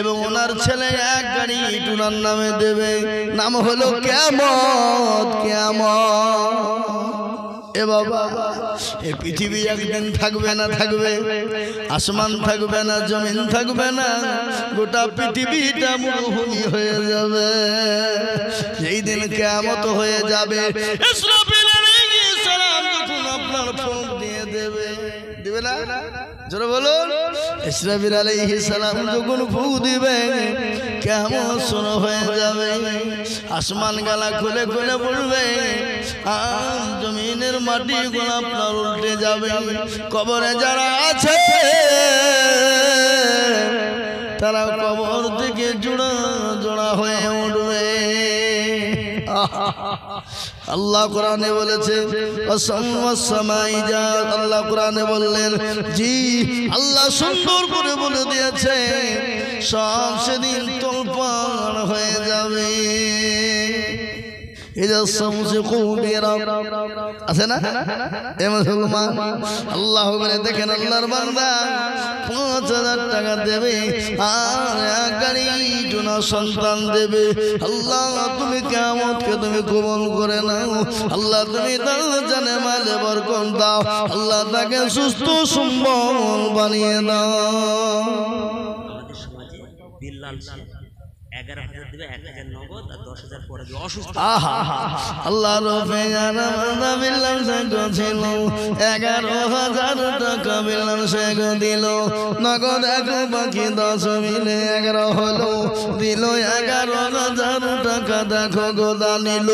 এবং ওনার ছেলে এক গাড়ি ইট ওনার নামে দেবে, নাম হলো কিয়ামত। কিয়ামত এ বাবা, এ পৃথিবী একদিন থাকবে না, থাকবে আসমান থাকবে না, জমিন থাকবে না, গোটা পৃথিবীটা মরুভূমি হয়ে যাবে। যেই দিন কিয়ামত হয়ে যাবে, ইসরাফিল আলাইহিস সালাম যখন আপনার ফুঁক দিয়ে দেবে, দিবে না? জোরে বলুন। ইসরাফিল আলাইহিস সালাম যখন ফুঁক দিবে, কিয়ামত শুরু হয়ে যাবে। আসমান গালা খুলে খুলে পড়বে, আর জমিনের মাটিগুলো আপনার উল্টে যাবে। কবরে যারা আছে তারা কবর থেকে জোড়া জোড়া হয়ে উঠবে। আল্লাহ কোরআনে বলেছে, আল্লাহ কোরআনে বললেন, জি আল্লাহ সুন্দর করে বলে দিয়েছে, সব সেদিন তোলপাড় হয়ে যাবে। আছে না এ মুসলমান? আল্লাহ বলে, দেখেন আল্লাহর বান্দা ৫,০০০ টাকা দেবে আর এক গাড়ি জোনা সন্তান দেবে। আল্লাহ তুমি কিয়ামতকে তুমি কবুল করে নাও। আল্লাহ তুমি তার জানে মালে বরকত দাও। আল্লাহ তাকে সুস্থ সুন্দর বানিয়ে দাও। আমাদের সমাজে বিল্লাল 11,000 দিবে, 1,000 নগদ আর 10,000 পরে দিবে অসুস্থ। আল্লাহ রফে জানা বিল্লাল শেখ ছিল, 11,000 টাকা বিল্লাল শেখ দিল। নগদ এক বাকি 10 মিলে 11 হলো, দিল 11,000 টাকা। দেখো গোদা নিল,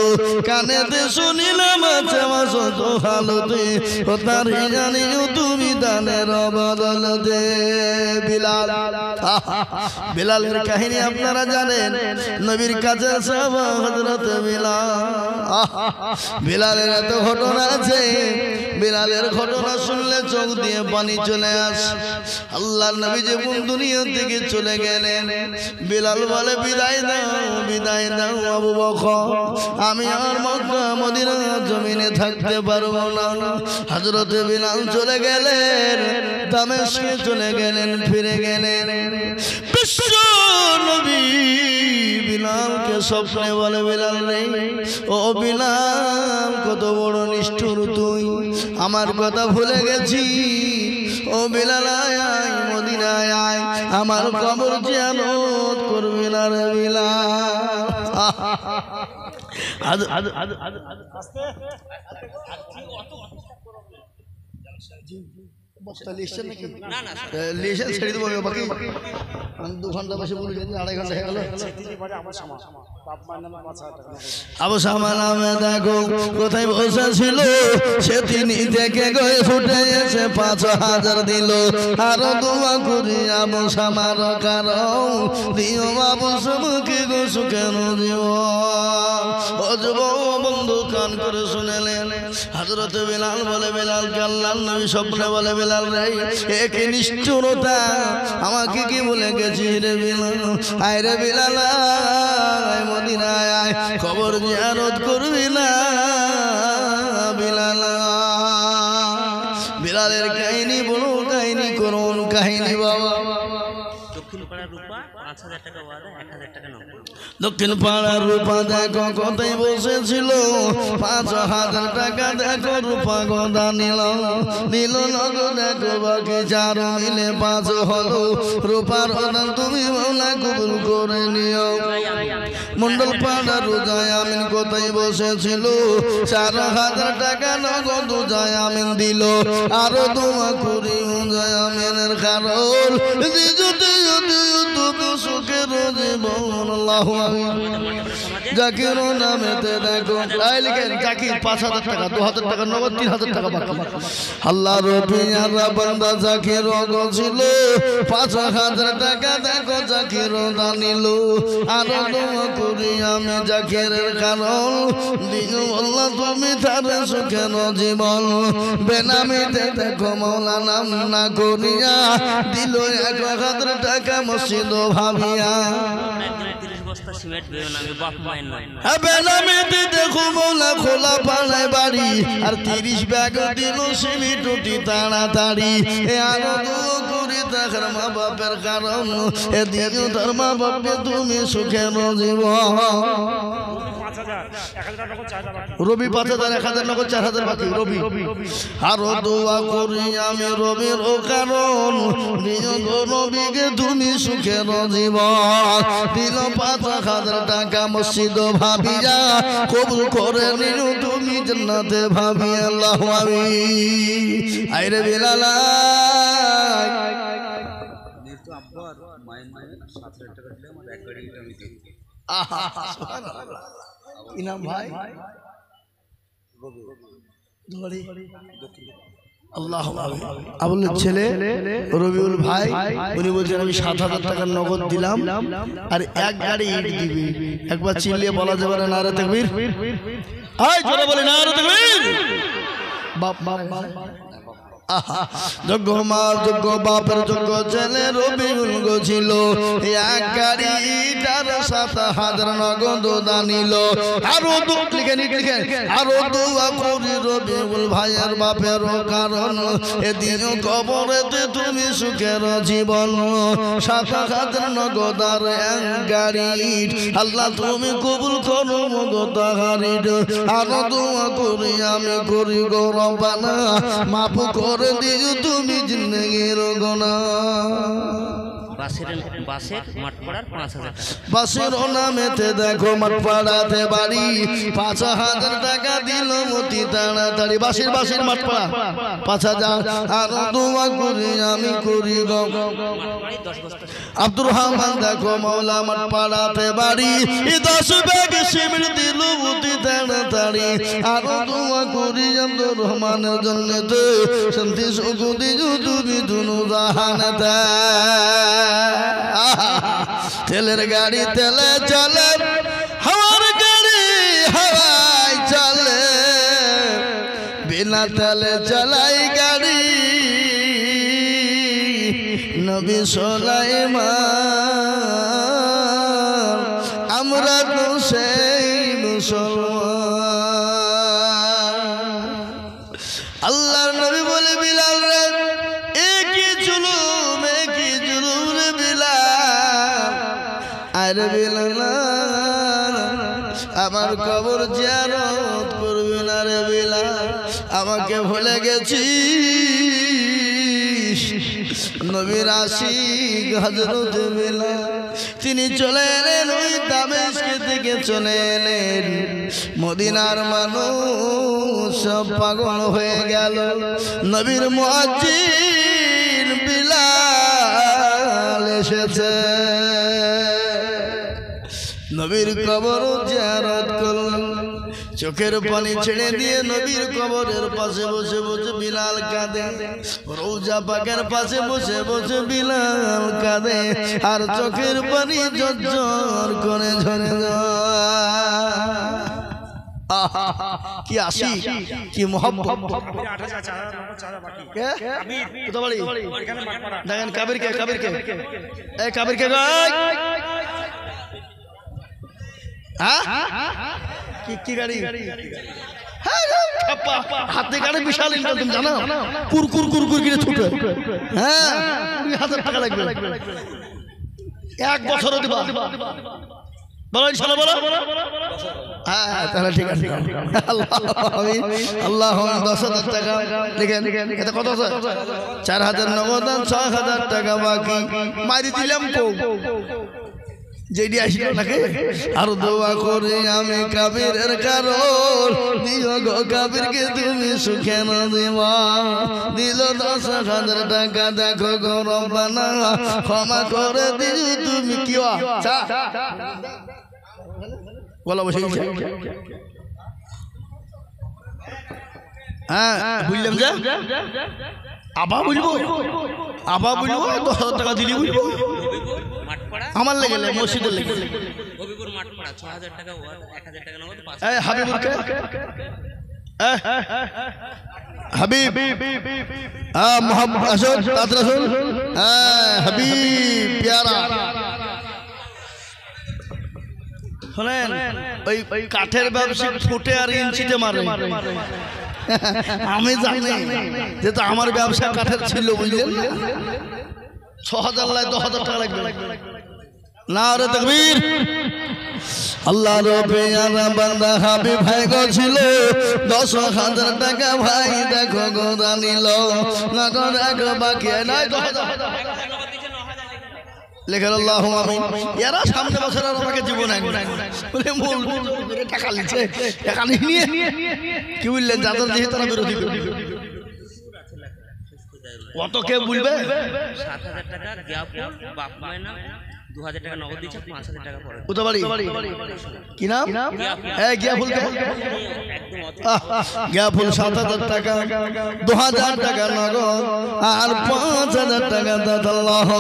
কানেতে শুনিলাম আছে মাসত হালতে, ও তার জানিও তুমি দানের বদলতে। বিলাল, বিলালের কাহিনী আপনারা জানেন। নবীর কাছে সাহাবা হযরত বিলাল, বিলালের এত ঘটনা আছে, বিলালের ঘটনা শুনলে চোখ দিয়ে পানি চলে আসে। আল্লাহর নবী যখন দুনিয়া থেকে চলে গেলেন, বিলাল বলে, বিদায় দাও, বিদায় দাও আবু বকর, আমি আর মক্কা মদিনা জমিনে থাকতে পারবো না। হযরত বিলাল চলে গেলেন, দামেস্কে চলে গেলেন, ফিরে গেলেন। বিশ্ব নবী বিলালকে স্বপ্নে বলে, বিলাল রে, ও বিলাল কত বড় নিষ্ঠুর তুই, আমার কথা ভুলে গেছি। ও বিলাল আয় আয় মদিনায় আয়, আমার কবর জিয়ারত করবি না রে বিলাল। আবু সামা নামে দেখো কোথায় বসেছিল, সে তিনি থেকে গয়ে ছুটে এসে ৫,০০০ দিল। আরো দোয়া করি আবু সামার কারণ দিও, আবু সামাকে গো সুখের দিও। ও যুবক বন্ধু কান করে শুনেলেন, হযরত বিলাল বলে, বিলালকে আল্লাহর নবী স্বপ্নে বলে, বিলাল রে, একে নিষ্ঠুরতা, আমাকে কি বলে গেছি রে বিলাল? আয় রে বিলাল আয় মদিনায় আয়, কবর জিয়ারত করবি না বিলাল। বিলালের কাহিনী বড় কাহিনী, করুন কাহিনী বাবা। দক্ষিণ পাড়ার রূপা ৫,০০০ টাকা ওয়াদা, ১,০০০ টাকা নগদ। দক্ষিণ পাড়ার রূপা দেখো কোথায় বসেছিল, ৫,০০০ টাকা দেখো রূপা গদা নিল, নিল নগদ দেখো বাকি ৪ মিলে ৫ হলো। রূপার দান তুমি মাওলা কবুল করে নিও। মন্ডল পাড়ার রোজায় আমিন কোথায় বসেছিল, ৪,০০০ টাকা নগদ উজায় আমিন দিল। আরো দোয়া করি উজায় আমিনের কারণ দিজুতে তুমি সুখের জীবন। আল্লাহু আকবার। জাকির নামেতে দেখো লিখেন, জাকির ৫,০০০ টাকা, ২,০০০ টাকা নগদ, ৩,০০০ টাকা বাকি। আল্লাহ রবি আল্লাহ বান্দা জাকির ছিল, ৫,০০০ টাকা দেখো জাকির দানিল। আরো দোয়া করি আমি জাকিরের কারণ দিও, আল্লাহ তুমি তার সুখের জীবন। বেনামিতে দেখো মাওলা নাম না করিয়া দিল ১,০০০ টাকা মসজিদ ভাবিয়া। বেনামিতে দেখো মাওলা খোলা পাড়ায় বাড়ি, আর ৩০ ব্যাগ দিল সিমিট তাড়াতাড়ি। আরো দোয়া করি পিতার মা বাপের কারণ এদিকে তোর মা বাপকে তুমি সুখের জীবন রবি 5,000 1,000 নগদ 4,000 বাকি রবি আরো দোয়া করি আমি রবির ও কারণ রবিকে তুমি সুখের জীবন দিল 5,000 টাকা মসজিদ ভাবিয়া কবুল করে নিও তুমি জান্নাতে ভাবি আল্লাহু আমিন আইরে বিলাল তো আব্বার মায়ের মায়ের 7,000 টাকা দিলে আমার এক গাড়ি আমি দিই আহা সুবহানাল্লাহ কি নাম ভাই আল্লাহ আবুলের ছেলে রবিউল ভাই উনি বলছেন আমি 7,000 টাকার নগদ দিলাম আর এক গাড়ি ইট দিবি একবার চিল্লিয়ে বলা যাবে না নারে তাকবীর এই জোরে বলে নারে তাকবীর বাপ বাপ যোগ্য মার যোগ্য বাপের যোগ্য ছেলে রবিউল গো ছিল এক গাড়ি ইটার 7,000 নগদ দানিল আরো লিখে আরো দোয়া করি রবিউল ভাইয়ের বাপের কারণ এদিন কবরেতে তুমি সুখের জীবন 7,000 নগদ আর এক গাড়ি আল্লাহ তুমি কবুল করো মগত হারিড আরো দোয়া করি আমি করি গো রব্বানা মাফ করে দিও তুমি জিন্দেগির গুনাহ বাসের মাঠপাড়ার 5,000 টাকা বাসের নামেতে দেখো মাঠপাড়াতে বাড়ি 5,000 টাকা দিল মতি তাড়াতাড়ি বাসের মাঠপাড়া 5,000 আর দোয়া করি আমি করি গো আব্দুর রহমান দেখো মাওলা মাঠপাড়াতে বাড়ি 10 ব্যাগ সিমেন্ট দিল মতি তাড়াতাড়ি আর দোয়া করি আব্দুর রহমানের জন্নতে শান্তি সুখ দিও তুমি দুনু জাহানেতে তেলের গাড়ি তেলে চলে হাওয়ার গাড়ি হাওয়ায় চলে বিনা তেলে চালাই গাড়ি নবী সুলাইমান আমরা তো সেই মুসলমান আল্লাহর নবী বলে বিলাল রে একই জুলুম রে বিলাল আরে বিলাল আমার কবর জিয়ারত করবি না রে বিলাল আমাকে ভুলে গেছিস নবীর আশিক হযরত বিলাল তিনি চলে এলেন ওই দামেস্ক থেকে চলে এলেন মদিনার মানুষ সব পাগল হয়ে গেল নবীর মুয়াজ্জিন বিলাল এসেছে নবীর কবর জিয়ারত করলেন চোখের পানি ছেড়ে দিয়ে নবীর কবরের পাশে বসে বসে বিলাল কাঁদে রওজা পাকের পাশে বসে বসে বিলাল কাঁদে আর চোখের পানি ঝরঝর করে ঝরে কি আসি কি মোহাম্মত দেখেন কাবিরকে এই কাবিরকে কি গাড়ি হাতে গাড়ি বিশাল ইনকাম তুমি জানো কুরকুর করে ছুটে হ্যাঁ 20,000 টাকা লাগবে 1 বছর দিবা বলো ইনশাআল্লাহ বলো হ্যাঁ তাহলে ঠিক আছে আল্লাহ 10,000 টাকা লিখেন এটা কত আছে 4,000 নগদ 6,000 টাকা বাকি মারি দিলাম তো যেটি আসিল নাকি আর দোয়া করি আমি কাবিরের কারণ দিও গো কাবিরকে তুমি সুখে না দিবা দিল 10,000 টাকা দেখো গো রব্বানা ক্ষমা করে দিও তুমি কি বলা বসে হ্যাঁ বুঝলাম যে আবার বলবো 10,000 টাকা দিলি বলবো আমার লেগে মসজিদের লেগে হবিপুর মাঠপাড়া 6,000 টাকা 1,000 টাকা নগদ 5,000 এই হাবিবুরকে হাবিব মোহাম্মদ আসাদ তাতরাসুল হাবিব প্যারা শুনেন ওই কাঠের ব্যবসা ফুটে আর ইঞ্চিতে মারে আমি জানি যেহেতু আমার ব্যবসা কাঠের ছিল বুঝলেন 6000 লাই 10000 টাকা লাগবে নারে তাকবীর আল্লাহ রবিয়ানা বান্দা হাবিব ভাই গো ছিল 10000 টাকা ভাই দেখো গো দানিল নগদ এক বাকি নাই 10000 লেখেন আল্লাহু আমিন এরা সামনে বছর আর আমাকে জীবন আইন বলে মূল টাকা লিছে টাকা নিয়ে কি বললেন যাদের দিয়ে তারা বিরোধী কত কে বলবে 7000 টাকা জ্ঞাপন বাপ মায়ের নাম 2000 টাকা নগদ দিচ্ছে 5000 টাকা পরে উতবাড়ি কি নাম হ্যাঁ গিয়াফুল গিয়াফুল 7000 টাকা 2000 টাকা নগদ আর 5000 টাকা দাদাল্লাহ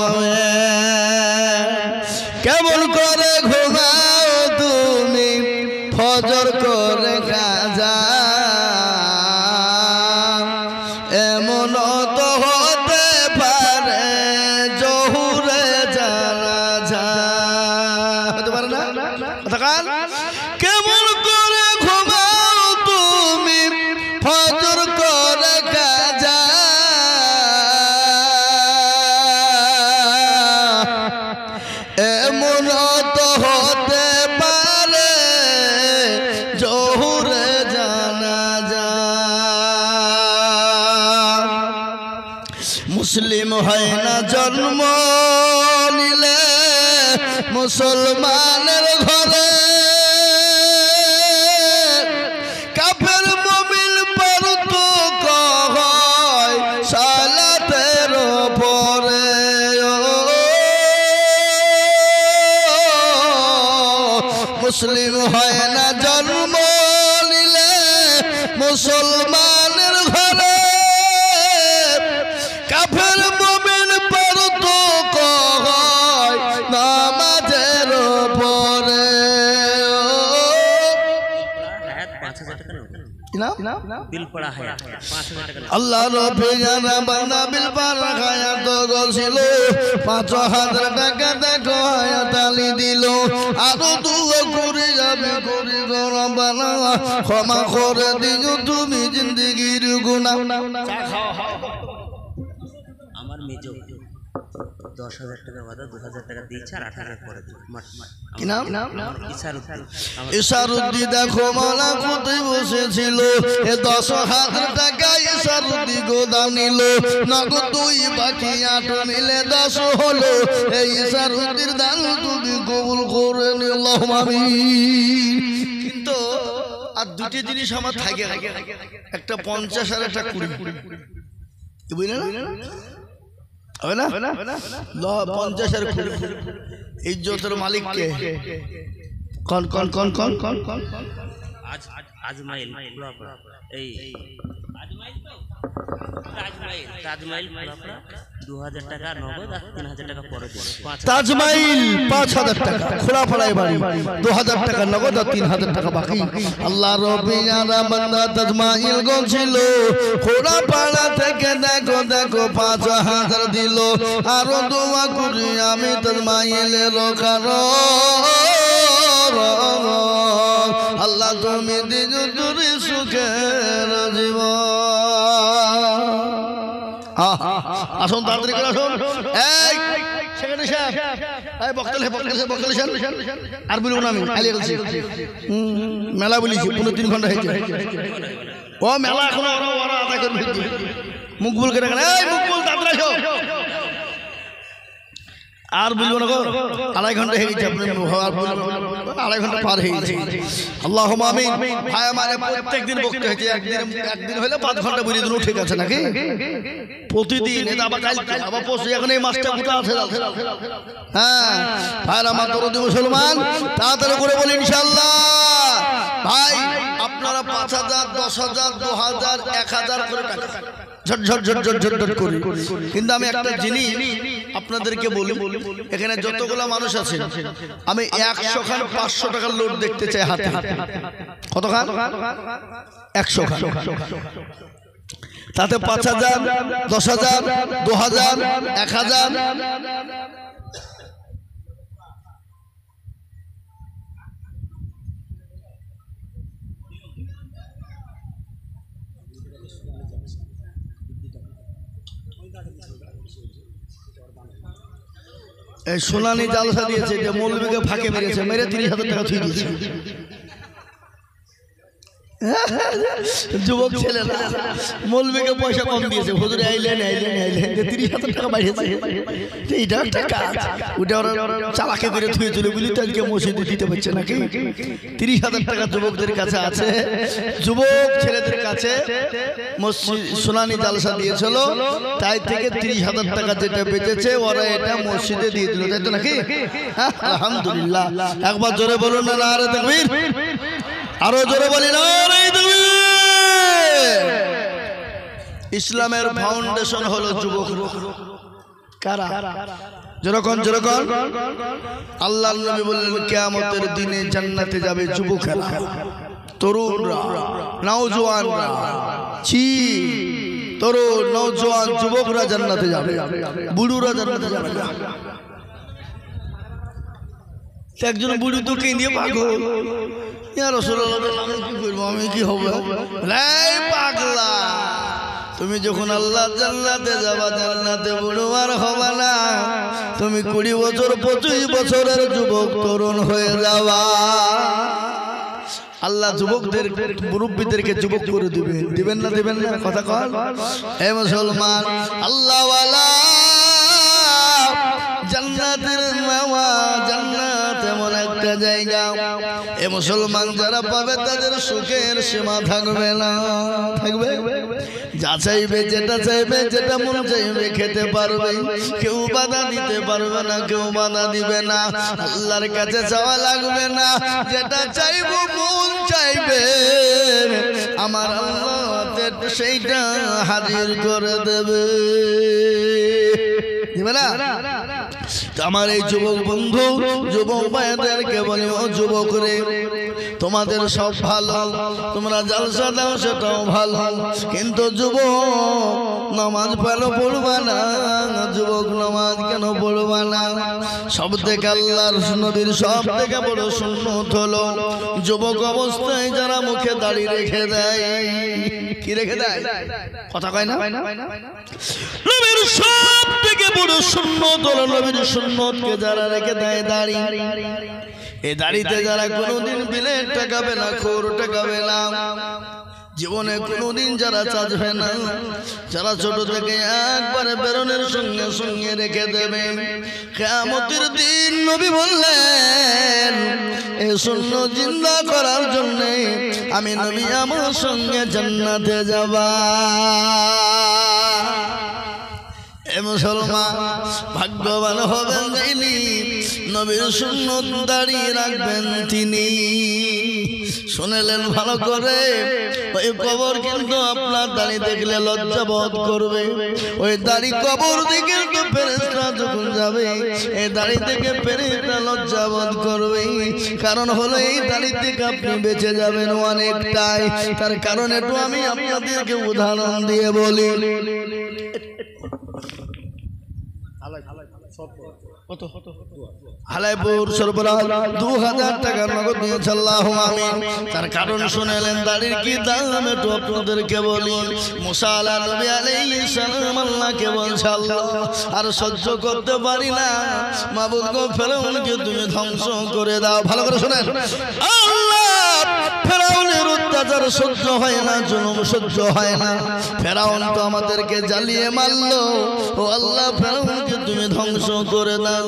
কেমন করে ঘুমাও তুমি ফজর করে কাজা এমন তো হতে পারে জহুরে জানাজা হতে পারে না কেমন করে ঘুমাও তুমি ফজর করে কাজা এমন তো হতে পারে জহুরে জানাজা মুসলিম হয় না জন্ম নিলে মুসলমানের ঘরে কাফের মুমিন পর তো কয় সালাতের পরে মুসলিম হয় না জন্ম নিলে মুসলমানের ঘরে কাফের মুমিন পর তো কয় নামাজের পরে হায়াত 5000 টাকা বিল পড়া হায়াত 5000 টাকা আল্লাহ রবিয়ানা বান্দা বিল পড়া হায়াত গছিল 5000 টাকা দেখো হায়াত আলী দিল আরো দুয়া করে যাবে করি রব্বানা ক্ষমা করে দিও তুমি জিন্দেগির গুনাহ আমার মেজো 10000 টাকা বাদা 2000 টাকা দিয়েছে আর 8000 পরে কি নাম ইসারউদ্দিন ইসারউদ্দিন দেখো মালা কোথায় বসেছিল এ 10000 টাকা ইসারউদ্দিন গোদাম নিল নগদ দুই বাকি 8 মিলে 10 হলো এই ইসারউদ্দিন দান তুমি কবুল করে নিও আল্লাহুম্মা আমিন কিন্তু আর দুটি জিনিস আমার থাকে একটা 50 আর একটা 20 বুঝলেন হবে না 50 আর 20 ইজ্জতের মালিক কে কোন কোন কোন কোন কোন কোন আজমাইল এই তাজমাইল 2000 টাকা নগদ আর 3000 টাকা পরে তাজমাইল 5000 টাকা খোলা পড়ায় বাড়ি 2000 টাকা নগদ আর 3000 টাকা বাকি আল্লাহ রবিয়ানা বান্দা তাজমাইল গছিল খোলা পাড়া থেকে দেখো দেখো 5000 দিল আরো দোয়া করি আমি তাজমাইলের কারণ আল্লাহ তুমি দিও তুমি সুখের জীবন আসুন তাড়াতাড়ি করে আসুন এই সেখানে সাহেব এই বক্তলে আর বলবো না আমি আলিয়া বলছি মেলা বলেছি 3 ঘন্টা হয়েছে ও মেলা এখন ওরা আদায় করবে মুখ বল করে এই মুখ বল তাড়াতাড়ি আসো আর বলবো না গো 2.5 ঘন্টা হয়ে গেছে আপনি আর বলবো 2.5 ঘন্টা পার হয়ে গেছে আল্লাহুম্মা আমিন ভাই আমারে প্রত্যেকদিন বকতে হচ্ছে একদিন হলে 5 ঘন্টা বলে দিন ঠিক আছে নাকি প্রতিদিন এটা আবার কাল আবার পরশু এখন এই মাসটা গোটা আছে হ্যাঁ ভাই আমার দরদি মুসলমান তাড়াতাড়ি করে বলি ইনশাআল্লাহ ভাই আপনারা 5000 10000 2000 1000 করে টাকা ঝট ঝট ঝট ঝট ঝট ঝট করি কিন্তু আমি একটা জিনিস আপনাদেরকে বলি এখানে যতগুলো মানুষ আছে আমি 100 খান 500 টাকার নোট দেখতে চাই হাতে কত খান 100 খান তাতে 5000 10000 2000 1000 1 এই সোনানি জালসা দিয়েছে যে মৌলবীকে ফাঁকে মেরেছে, মেরে 30,000 টাকা থুই দিয়েছে। যুবক ছেলে না মৌলবীকে পয়সা কম দিয়েছে, হুজুর আইলেন 30,000 টাকা বাড়িয়েছে। এইটা একটা কাজ, ওটা ওরা চালাকে করে থুয়ে চলে বলি তো আজকে মসজিদে দিতে পারছে নাকি। 30,000 টাকা যুবকদের কাছে আছে, যুবক ছেলেদের কাছে মসজিদ সোনানি জালসা দিয়েছিল, তাই থেকে 30,000 টাকা যেটা বেঁচেছে ওরা এটা মসজিদে দিয়ে দিল, তাই তো নাকি? আলহামদুলিল্লাহ। একবার জোরে বলুন না নারে তাকবীর, আরো জোরে বলি না। ইসলামের ফাউন্ডেশন হলো যুবক। কারা? যেরকম আল্লাহর নবী বললেন কিয়ামতের দিনে জান্নাতে যাবে যুবকেরা, তরুণরা, নওজোয়ানরা। তরুণ নওজোয়ান যুবকরা জান্নাতে যাবে, বুড়োরা জান্নাতে যাবে না। একজন বুড়ি তো কেঁদে পাগল, ইয়া রাসূলুল্লাহ আমি কি করবো, আমি কি হবে? পাগলা, তুমি যখন আল্লাহ জান্নাতে যাবা, জান্নাতে বুড়ো আর হবে না, তুমি 20 বছর 25 বছরের যুবক তরুণ হয়ে যাবা। আল্লাহ যুবকদের মুরব্বীদেরকে যুবক করে দিবেন, দিবেন না দিবেন না? কথা কর হে মুসলমান, আল্লাহ ওয়ালা জান্নাতের মাওয়া, জান্নাত এমন একটা জায়গা, এ মুসলমান যারা পাবে তাদের সুখের সীমা থাকবে না, থাকবে। যা চাইবে, যেটা চাইবে, যেটা মন চাইবে খেতে পারবে, কেউ বাধা দিতে পারবে না, কেউ বাধা দিবে না। আল্লাহর কাছে চাওয়া লাগবে না, যেটা চাইবো মন চাইবে আমার আল্লাহ সেইটা হাজির করে দেবে, দিবে না? আমার এই যুবক বন্ধু, যুবক ভাইদেরকে বলি, ও যুবক রে, তোমাদের সব ভালো, তোমরা জালসা দাও সেটাও ভালো, কিন্তু যুবক নামাজ ভালো পড়বা না। যুবক নামাজ কেন পড়বা না? সব থেকে আল্লাহর নবীর সব থেকে বড় সুন্নত হলো যুবক অবস্থায় যারা মুখে দাড়ি রেখে দেয়। কি রেখে দেয়? কথা কয় না? নবীর সব থেকে বড় সুন্নত হলো নবীর সুন্নতকে যারা রেখে দেয় দাড়ি। এই দাড়িতে যারা কোনোদিন বিলেট টাকাবে না, খোর টাকাবে না, জীবনে কোনোদিন যারা চাচবে না, যারা ছোট থেকে একবারে বেরোনের সঙ্গে সঙ্গে রেখে দেবে, কিয়ামতের দিন নবী বললেন এই সুন্নাত জিন্দা করার জন্য আমি নবী আমার সঙ্গে জান্নাতে যাবা। মুসলমান ভাগ্যবান হবেন যিনি নবীর সুন্নত দাঁড়িয়ে রাখবেন তিনি। শুনেলেন ভালো করে, ওই কবর কিন্তু আপনার দাড়ি দেখলে লজ্জা বোধ করবে। ওই দাড়ি কবর দিকে তো ফেরেশতা যখন যাবে, এই দাড়ি থেকে ফেরেশতা লজ্জা বোধ করবে। কারণ হলো এই দাড়ি থেকে আপনি বেঁচে যাবেন অনেকটাই। তার কারণ একটু আমি আপনাদেরকে উদাহরণ দিয়ে বলি। হালাইপুর সরবরাহ 2000 টাকা নগদ নিয়েছে, আল্লাহুম্মা আমিন। তার কারণ শুনেলেন দাড়ির কি দাম একটু আপনাদেরকে বলি। মুসা নবী আলাইহিস সালাম আল্লাহকে বলছে, আল্লাহ আর সহ্য করতে পারি না, মাবুদ গো ফেরাউনকে তুমি ধ্বংস করে দাও। ভালো করে শুনেন, আল্লাহ ফেরাউনের অত্যাচার সহ্য হয় না, জুলুম সহ্য হয় না। ফেরাউন তো আমাদেরকে জ্বালিয়ে মারলো, ও আল্লাহ ফেরাউনকে তুমি ধ্বংস করে দাও।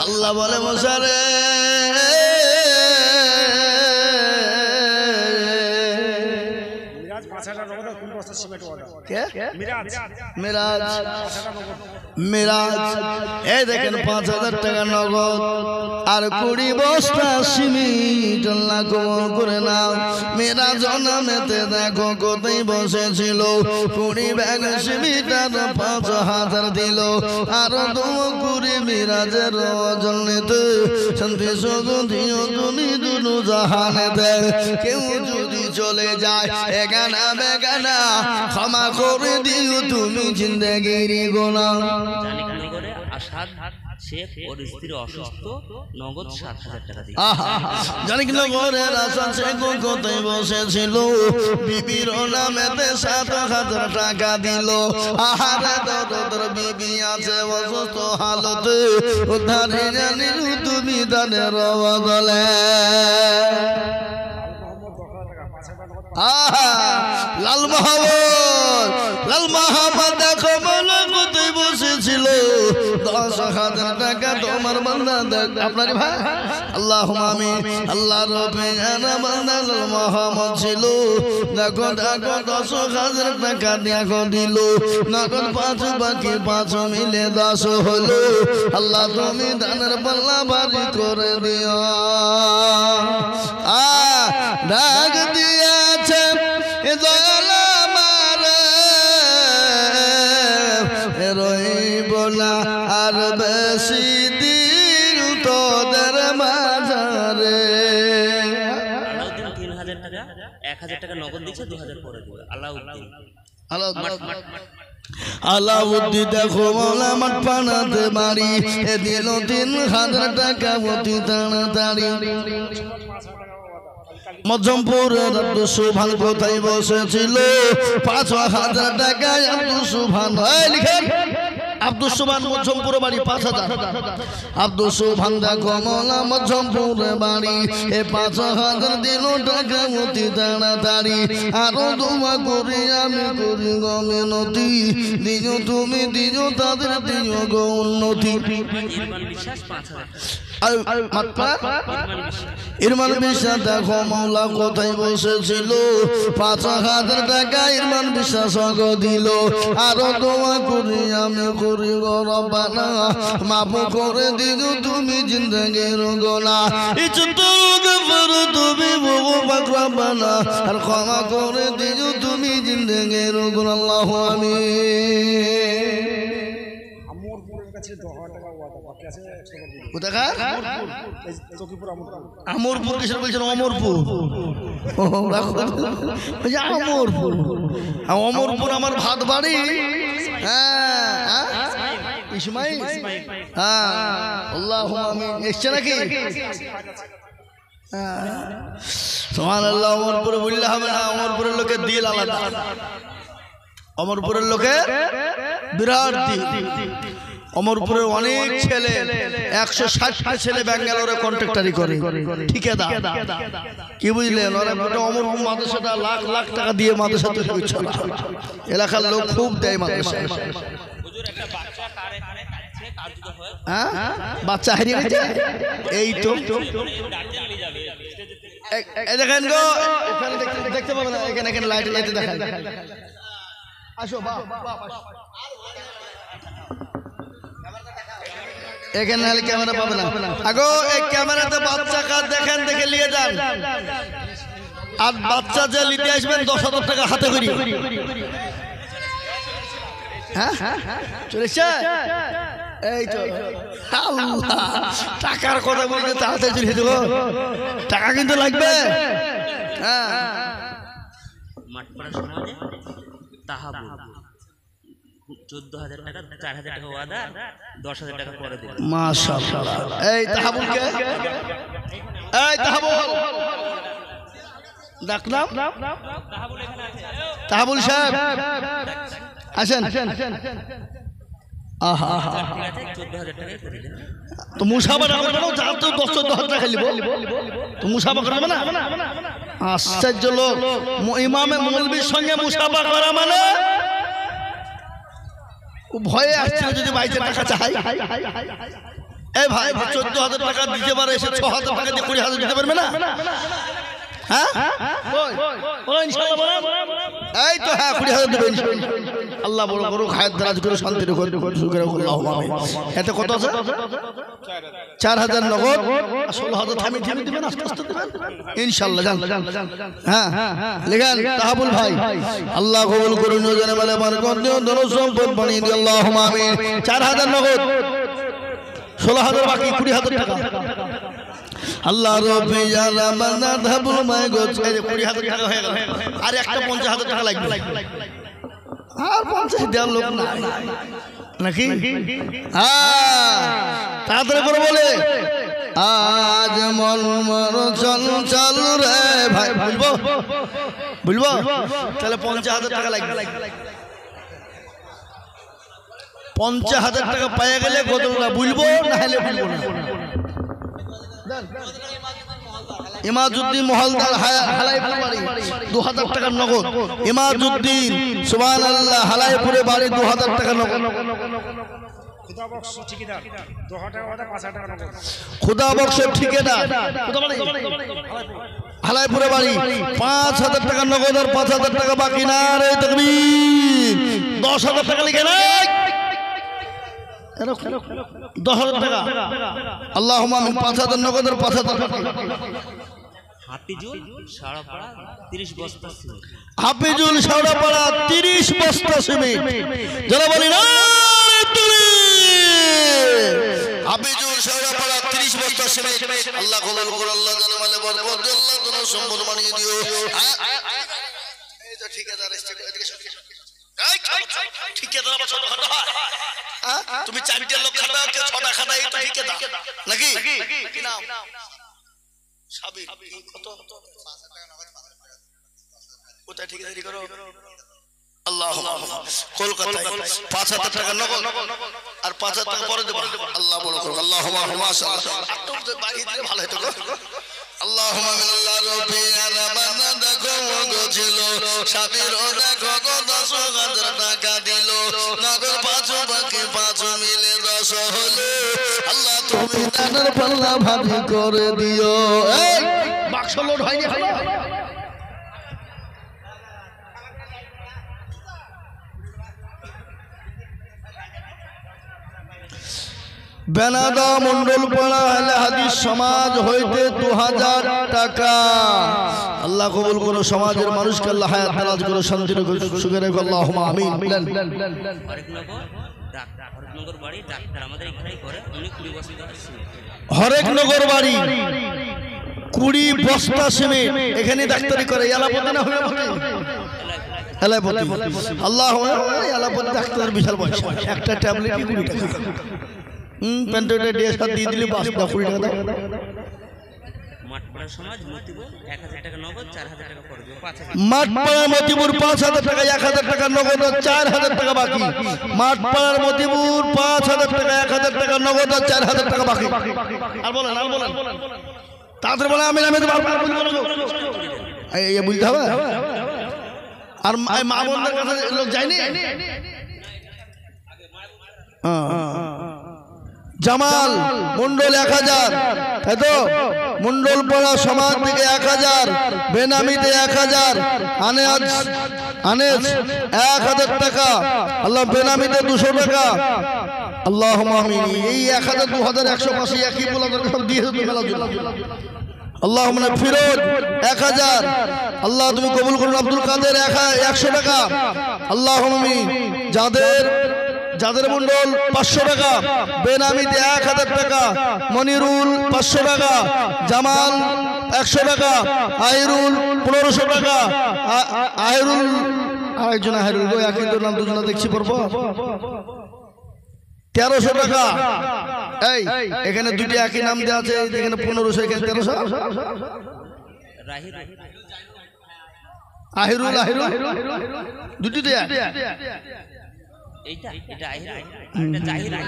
আল্লাহ বলে মুসা রে, এই দেখেন 5000 টাকা নগদ আর 20 বস্তা সিমেন্ট আল্লাহ কবুল করে নাও। মেরাজ নামেতে দেখো কোথায় বসেছিল, 20 ব্যাগ সিমেন্ট আর 5000 দিল। আর তুমি মেরাজের ওজন নিতে শান্তি সুগন্ধিও তুমি দুনু জাহানে দেয়। কেউ যদি চলে যায় এখানা বেগানা, ক্ষমা করে দিও তুমি জিন্দেগির গোনা। জানি করে আসাদ সে ওর স্ত্রী অসুস্থ, নগদ 7,000 টাকা দিয়ে। জানি কিনা ঘরের আসান সে কোথায় বসেছিল, বিবির নামেতে 7,000 টাকা দিল। আহারে তোর বিবি আছে অসুস্থ হালতে, উদ্ধারে জানি তুমি দানের বদলে। লাল মাহমুদ দেখো বলো কোথায় বসেছিল, 10,000 টাকা তোমার বান্দা আপনার ভাই আল্লাহুম্মা আমিন। আল্লাহ রবে জানা বান্দা লাল মাহমুদ ছিল, দেখো 10,000 টাকা দেখো দিল, নগদ 5 বাকি 5 মিলে 10 হলো। আল্লাহ তুমি দানের পাল্লা ভারী করে দিও। ডাক দিয়েছে দয়াল আমারে, রইব না আর বেশি দিন তোদের মাঝারে। আলাউদ্দিন 3,000 টাকা, 1,000 টাকা নগদ দিচ্ছে, 2,000 পরে দেবে। আলাউদ্দিন দেখো মোলা মাঠ পানাতে মারি, এ দিল 3,000 টাকা অতি তাড়াতাড়ি। মজমপুরের আব্দুল সুবহান কোথায় বসেছিল, 5,000 টাকায় আব্দুল সুবহান লিখেন। আব্দুল সুবহান মজমপুর বাড়ি 5,000। আব্দুল সুবহান দেখো মোলা মজমপুরে বাড়ি, এ 5,000 দিল টাকা অতি তাড়াতাড়ি। আরো দোয়া করি আমি করি গো মিনতি, দিও তুমি দিও তাদের দিও গো উন্নতি। ইরমান বিশ্বাস দেখো মৌলা কোথায় বসেছিল, 5,000 টাকা ইরমান বিশ্বাস দিল। আরো দোয়া করি আমি করি গো রব্বানা, মাফ করে দিও তুমি জিন্দেগির গোনা। তুমি রব্বানা, আর ক্ষমা করে দিও তুমি জিন্দেগির গোনা। আল্লাহু আমিন। আমরপুর কিসের বলছেন? অমরপুর, অমরপুর, অমরপুর আমার ভাত বাড়ি। ইসমাইল, আল্লাহুম্মা আমিন। এসছে নাকি? সুবহানাল্লাহ। অমরপুরে বললে হবে না, অমরপুরের লোকের দিল আলাদা। অমরপুরের লোকের বিরাট দিল। অমরপুরের অনেক ছেলে, 160টা ছেলে ব্যাঙ্গালোরে কন্ট্রাক্টরি করে, ঠিকাদার। কি বুঝলেন? ওরা অমরপুর মাদ্রাসাটা লাখ লাখ টাকা দিয়ে মাদ্রাসা তৈরি করছে। এলাকার লোক খুব দেয় মাদ্রাসা। বাচ্চা হারিয়ে গেছে, এই তো দেখেন গো, দেখতে পাবে না, এখানে এখানে লাইট লাইটে দেখেন। আসো এখানে নাহলে ক্যামেরা পাবে না। আগো এই ক্যামেরাতে বাচ্চা কাজ দেখেন, দেখে নিয়ে যান। আর বাচ্চা যে নিতে আসবেন 10,000 টাকা হাতে করি। হ্যাঁ চলেছে, এই তো আল্লাহ টাকার কথা বলতে তাড়াতাড়ি চলে দেবো, টাকা কিন্তু লাগবে। হ্যাঁ, মাঠপাড়া সমাজে তাহাবুল 14,000 টাকা, 4,000 টাকা ওয়াদা, 10,000 টাকা পরে দেবে। মাশাআল্লাহ। এই তাহাবুল কে? এই তাহাবুল ডাকলাম, তাহাবুল সাহেব আসেন। আহা, 14,000 টাকা করে দেন। তো মুসাফা না করবো, যা তো 10,000 টাকা নিব, তো মুসাফা করবে না? আশ্চর্য লোক, ইমামে মৌলবীর সঙ্গে মুসাফা করা মানে ভয়ে আসছিল যদি 22 টাকা চাই। এই ভাই 14,000 টাকা দিতে পারে, এসে 6,000 টাকা দিয়ে 20,000 দিতে পারবে না? হ্যাঁ এই তো, হ্যাঁ 20,000 দেবেন। আল্লাহ বড় বড় খায়ের দারাজ করে শান্তি এতে কত আছে? 4,000 নগদ, 16,000 থামি থামি দেবেন, আস্তে আস্তে দেবেন ইনশাআল্লাহ। হ্যাঁ লেখেন তাহাবুল ভাই, আল্লাহ কবুল করুন, জানে বলে বরকত দিও, ধন সম্পদ বানিয়ে দিও, আল্লাহুম্মা আমিন। 4,000 নগদ, 16,000 বাকি, 20,000 টাকা। আল্লাহ রব্বে জানা বান্দা তাহাবুল মাই গো, 20,000 টাকা হয়ে গেল। আর একটা 50,000 টাকা লাগবে, আর 50 দেওয়ার লোক না। নাকি? তাড়াতাড়ি করে বলে আজ মন মন চল চল রে ভাই। বুঝবো বুঝবো তাহলে 50,000 টাকা লাগবে। 50,000 টাকা পাইয়া গেলে গজলটা বুঝবো, না হলে বুঝবো না। ইমাজউদ্দিন মহলদার হালাইপুর বাড়ি 2000 টাকার নগদ। ইমাজউদ্দিন সুবহানাল্লাহ হালাইপুরে বাড়ি 2000 টাকা নগদ। খুদা বক্সের ঠিকাদার হালাইপুরে বাড়ি 5,000 টাকা নগদ আর 5,000 টাকা বাকি। না রে তাকবীর, 10,000 টাকা লিখে নাই, 10,000 টাকা। আল্লাহুম্মা আমিন। 5,000 নগদ আর 5,000 টাকা। হাফিজুল শাওড়াপাড়া 30 বস্তা সিমেন্ট। হাফিজুল শাওড়াপাড়া 30 বস্তা সিমেন্ট। যারা বলি না হাফিজুল শাওড়াপাড়া 30 বস্তা সিমেন্ট। আল্লাহ কবুল করুন, আল্লাহ জানে মালে বরকত দিও, আল্লাহ কোন সম্পদ বানিয়ে দিও। এই তো ঠিকাদার এসে এদিকে সব ঠিকাদার আমার ছোট খাটো হয়। তুমি 4টা লোক খাটা, 6টা খাটা, এই তো ঠিকাদার নাকি? কি নাম? সাবির। কত? 5,000 টাকা নগদ। কোথায় ঠিকাদারি করো? আল্লাহুম্মা কলকাতায় 5,000 টাকা নগদ আর 5,000 টাকা পরে দেব। আল্লাহ বড় করুন। আল্লাহুম্মা মাশাআল্লাহ। একটু বাড়িয়ে দিলে ভালো হতো গো। আল্লাহুম্মা মিনাল্লাহ রব্বি আরাবানা দেখো গছিল সাবির ও দেখো গো 10,000 টাকা দিল নগদ 5 বাকি 5 মিলে 10 হলো। আল্লাহ তুমি দানের পাল্লা ভারী করে দিও। এই বাক্স লোড হয়নি হলো। বেনাদা মন্ডল পাড়া আহলে হাদিস সমাজ হইতে 2,000 টাকা। আল্লাহ কবুল করো, সমাজের মানুষকে আল্লাহ হায়াত দারাজ করো, শান্তি রেখো, সুখে রেখো। আল্লাহুম্মা আমিন। হরেকনগর বাড়ি ডাক্তার আমাদের এখানেই করে, উনি 20 বস্তা সিমেন্ট। হরেকনগর বাড়ি 20 বস্তা সিমেন্ট, এখানে ডাক্তারি করে। এলাপতি না হলে এলাপতি। আল্লাহ এলাপতি ডাক্তার বিশাল পয়সা, একটা ট্যাবলেটই 20 টাকা। পেন্টোটা ডেসটা দিয়ে দিলে 20 টাকা 20 টাকা দাও। মাঠপাড়া সমাজ মতিপুর 1,000 টাকা নগদ 4,000 টাকা পড়বে। 5,000 মাঠপাড়া মতিপুর 5,000 টাকা, 1,000 টাকা নগদ আর 4,000 টাকা বাকি। মাঠপাড়ার মতিপুর 5,000 টাকা, 1,000 টাকা নগদ আর 4,000 টাকা বাকি। আর বলেন তাড়াতাড়ি বলে আমি তো এই বুঝতে হবে। আর মা বোনদের কাছে লোক যায়নি। জামাল মন্ডল 1,000, তাই তো? মন্ডল পাড়া সমাজ থেকে 1,000, বেনামিতে 1,000, আনেস 1,000 টাকা। আল্লাহ বেনামিতে 200 টাকা। আল্লাহুম্মা আমিন। এই 1,000 2,000 185 একই বলা সব দিয়ে দিতে মেলা জন্য। আল্লাহুম্মা ফিরোজ 1,000। আল্লাহ তুমি কবুল করুন। আব্দুল কাদের 100 টাকা। আল্লাহুম্মা আমিন। যাদের মন্ডল 500 টাকা, বেনামিতে 1,000 টাকা, মনিরুল 500 টাকা, জামাল 100 টাকা, আহিরুল 1500 টাকা, আহিরুল আরেকজন আহিরুল গো একই তো নাম দুজনা দেখছি পড়বো 1300 টাকা। এই এখানে দুটি একই নাম দেওয়া আছে, এখানে 1500, এখানে 1300। আহিরুল দুটি দেয়া এটা জাহির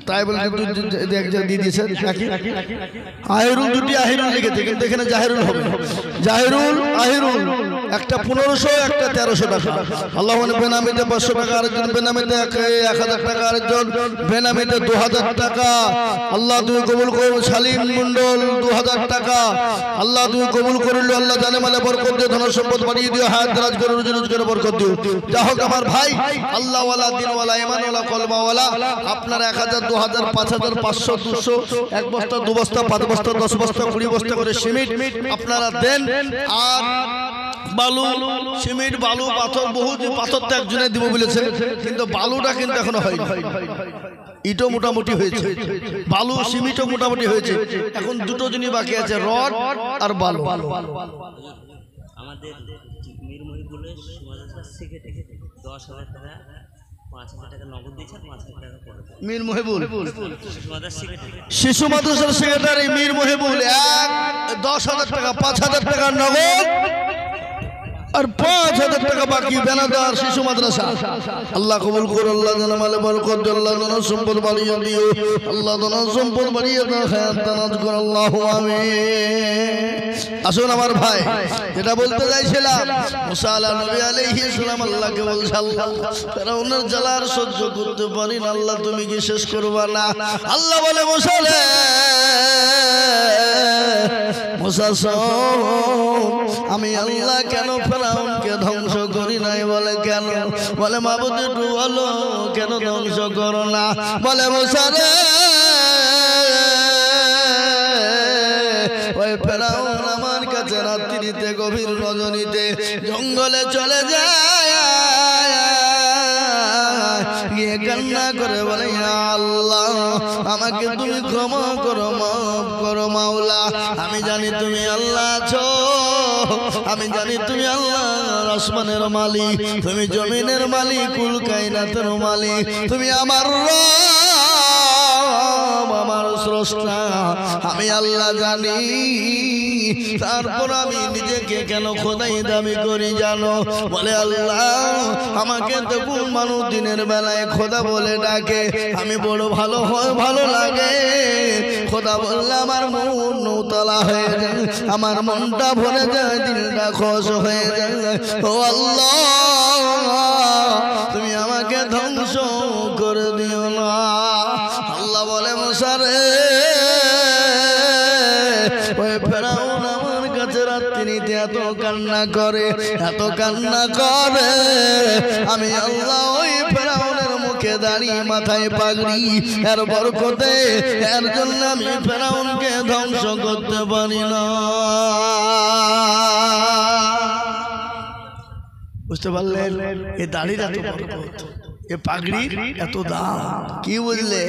তাই বলে দিয়ে দিয়েছে। আহিরুল দুটি আহিরুল লিখেছে, কিন্তু এখানে জাহিরুল হবে। জাহিরুল আহিরুল, একটা 1500, একটা 1300 টাকা। আল্লাহ বেনামিতে 500 টাকা, আরেকজন বেনামিতে 1,000 টাকা, আরেকজন বেনামিতে 2,000 টাকা। আল্লাহ তুমি কবুল করো। সালিম মন্ডল 2,000 টাকা। আল্লাহ তুমি কবুল করলো। আল্লাহ জানে মালে বরকত দিও, ধন সম্পদ বাড়িয়ে দিও, হায়াত দারাজ করো, রুজি রোজগারে বরকত দিও। যা হোক আমার ভাই আল্লাহওয়ালা, দিনওয়ালা, ইমানওয়ালা, কলমাওয়ালা, আপনারা 1,000 2,000 5,000 500 200 1 বস্তা 2 বস্তা 5 বস্তা 10 বস্তা 20 বস্তা করে সিমেন্ট আপনারা দেন। আর বালু, সিমেন্ট, বালু, পাথর, বহু পাথর তো একজনে দিব বলেছে, কিন্তু বালুটা কিন্তু এখনো হয়নি। ইটও মোটামুটি হয়েছে, বালু সিমেন্টও মোটামুটি হয়েছে। এখন দুটো জিনিস বাকি আছে, রড আর বালু। আমাদের মিরমহিপুরের সমাজের থেকে 10,000 টাকা 5,000 টাকা নগদ দিয়েছে আর 5,000 টাকা পরে দেবে। মীর মহিবুল শিশু মাদ্রাসার সেক্রেটারি। শিশু মাদ্রাসার সেক্রেটারি মীর মহিবুল 10,000 টাকা 5,000 টাকা নগদ আর 5,000 টাকা বাকি বেনাদার শিশু মাদ্রাসা। আল্লাহ কবুল করো, আল্লাহ যেন মালে বরকত দিও, আল্লাহ যেন সম্পদ বাড়িয়ে দিও, আল্লাহ যেন সম্পদ বাড়িয়ে দাও, হায়াত দানাত করো, আল্লাহু আমিন। আসুন আমার ভাই, যেটা বলতে চাইছিলাম, মুসা নবী আলাইহিস সালাম আল্লাহকে বলছে, আল্লাহ ফেরাউনের জ্বালা সহ্য করতে পারি না, আল্লাহ তুমি কি শেষ করবা না? আল্লাহ বলে, মুসা রে, মুসা শোন, আমি আল্লাহ কেন ফেরাউনকে ধ্বংস করি নাই? বলে কেন? বলে মাবুদ একটু বলো, কেন ধ্বংস করো না? বলে মুসা রে, ওই ফেরাউন আমার কাছে রাত্রিতে গভীর রজনীতে জঙ্গলে চলে যায়, গিয়ে কান্না করে বলে, আল্লাহ আমাকে তুমি ক্ষমা করো, মাফ করো মাওলা। আমি জানি তুমি আল্লাহ আছো, আমি জানি তুমি আল্লাহ আসমানের মালিক, তুমি জমিনের মালিক, কুল কায়নাতের মালিক, তুমি আমার রব, আমার স্রষ্টা, আমি আল্লাহ জানি। তারপর আমি নিজেকে কেন খোদাই দাবি করি জানো? বলে আল্লাহ আমাকে তো কোন মানুষ দিনের বেলায় খোদা বলে ডাকে, আমি বড় ভালো হয়, ভালো লাগে। খোদা বললে আমার মন নৌতলা হয়ে যায়, আমার মনটা ভরে যায়, দিলটা খুশ হয়ে যায়। ও আল্লাহ তুমি আমাকে ধ্বংস করে দিও না। আল্লাহ বলে, মুসা রে, ওই ফেরাউন আমার কাছে রাত্রিতে এত কান্না করে, এত কান্না করে, আমি আল্লাহ ওই ফেরাউনের মুখে দাঁড়িয়ে মাথায় পাগড়ি, এর বরকতে এর জন্য আমি ফেরাউনকে ধ্বংস করতে পারি না। বুঝতে পারলেন? এই দাড়িটা তো বরকত, এ পাগড়ি এত দাম, কি বুঝলে?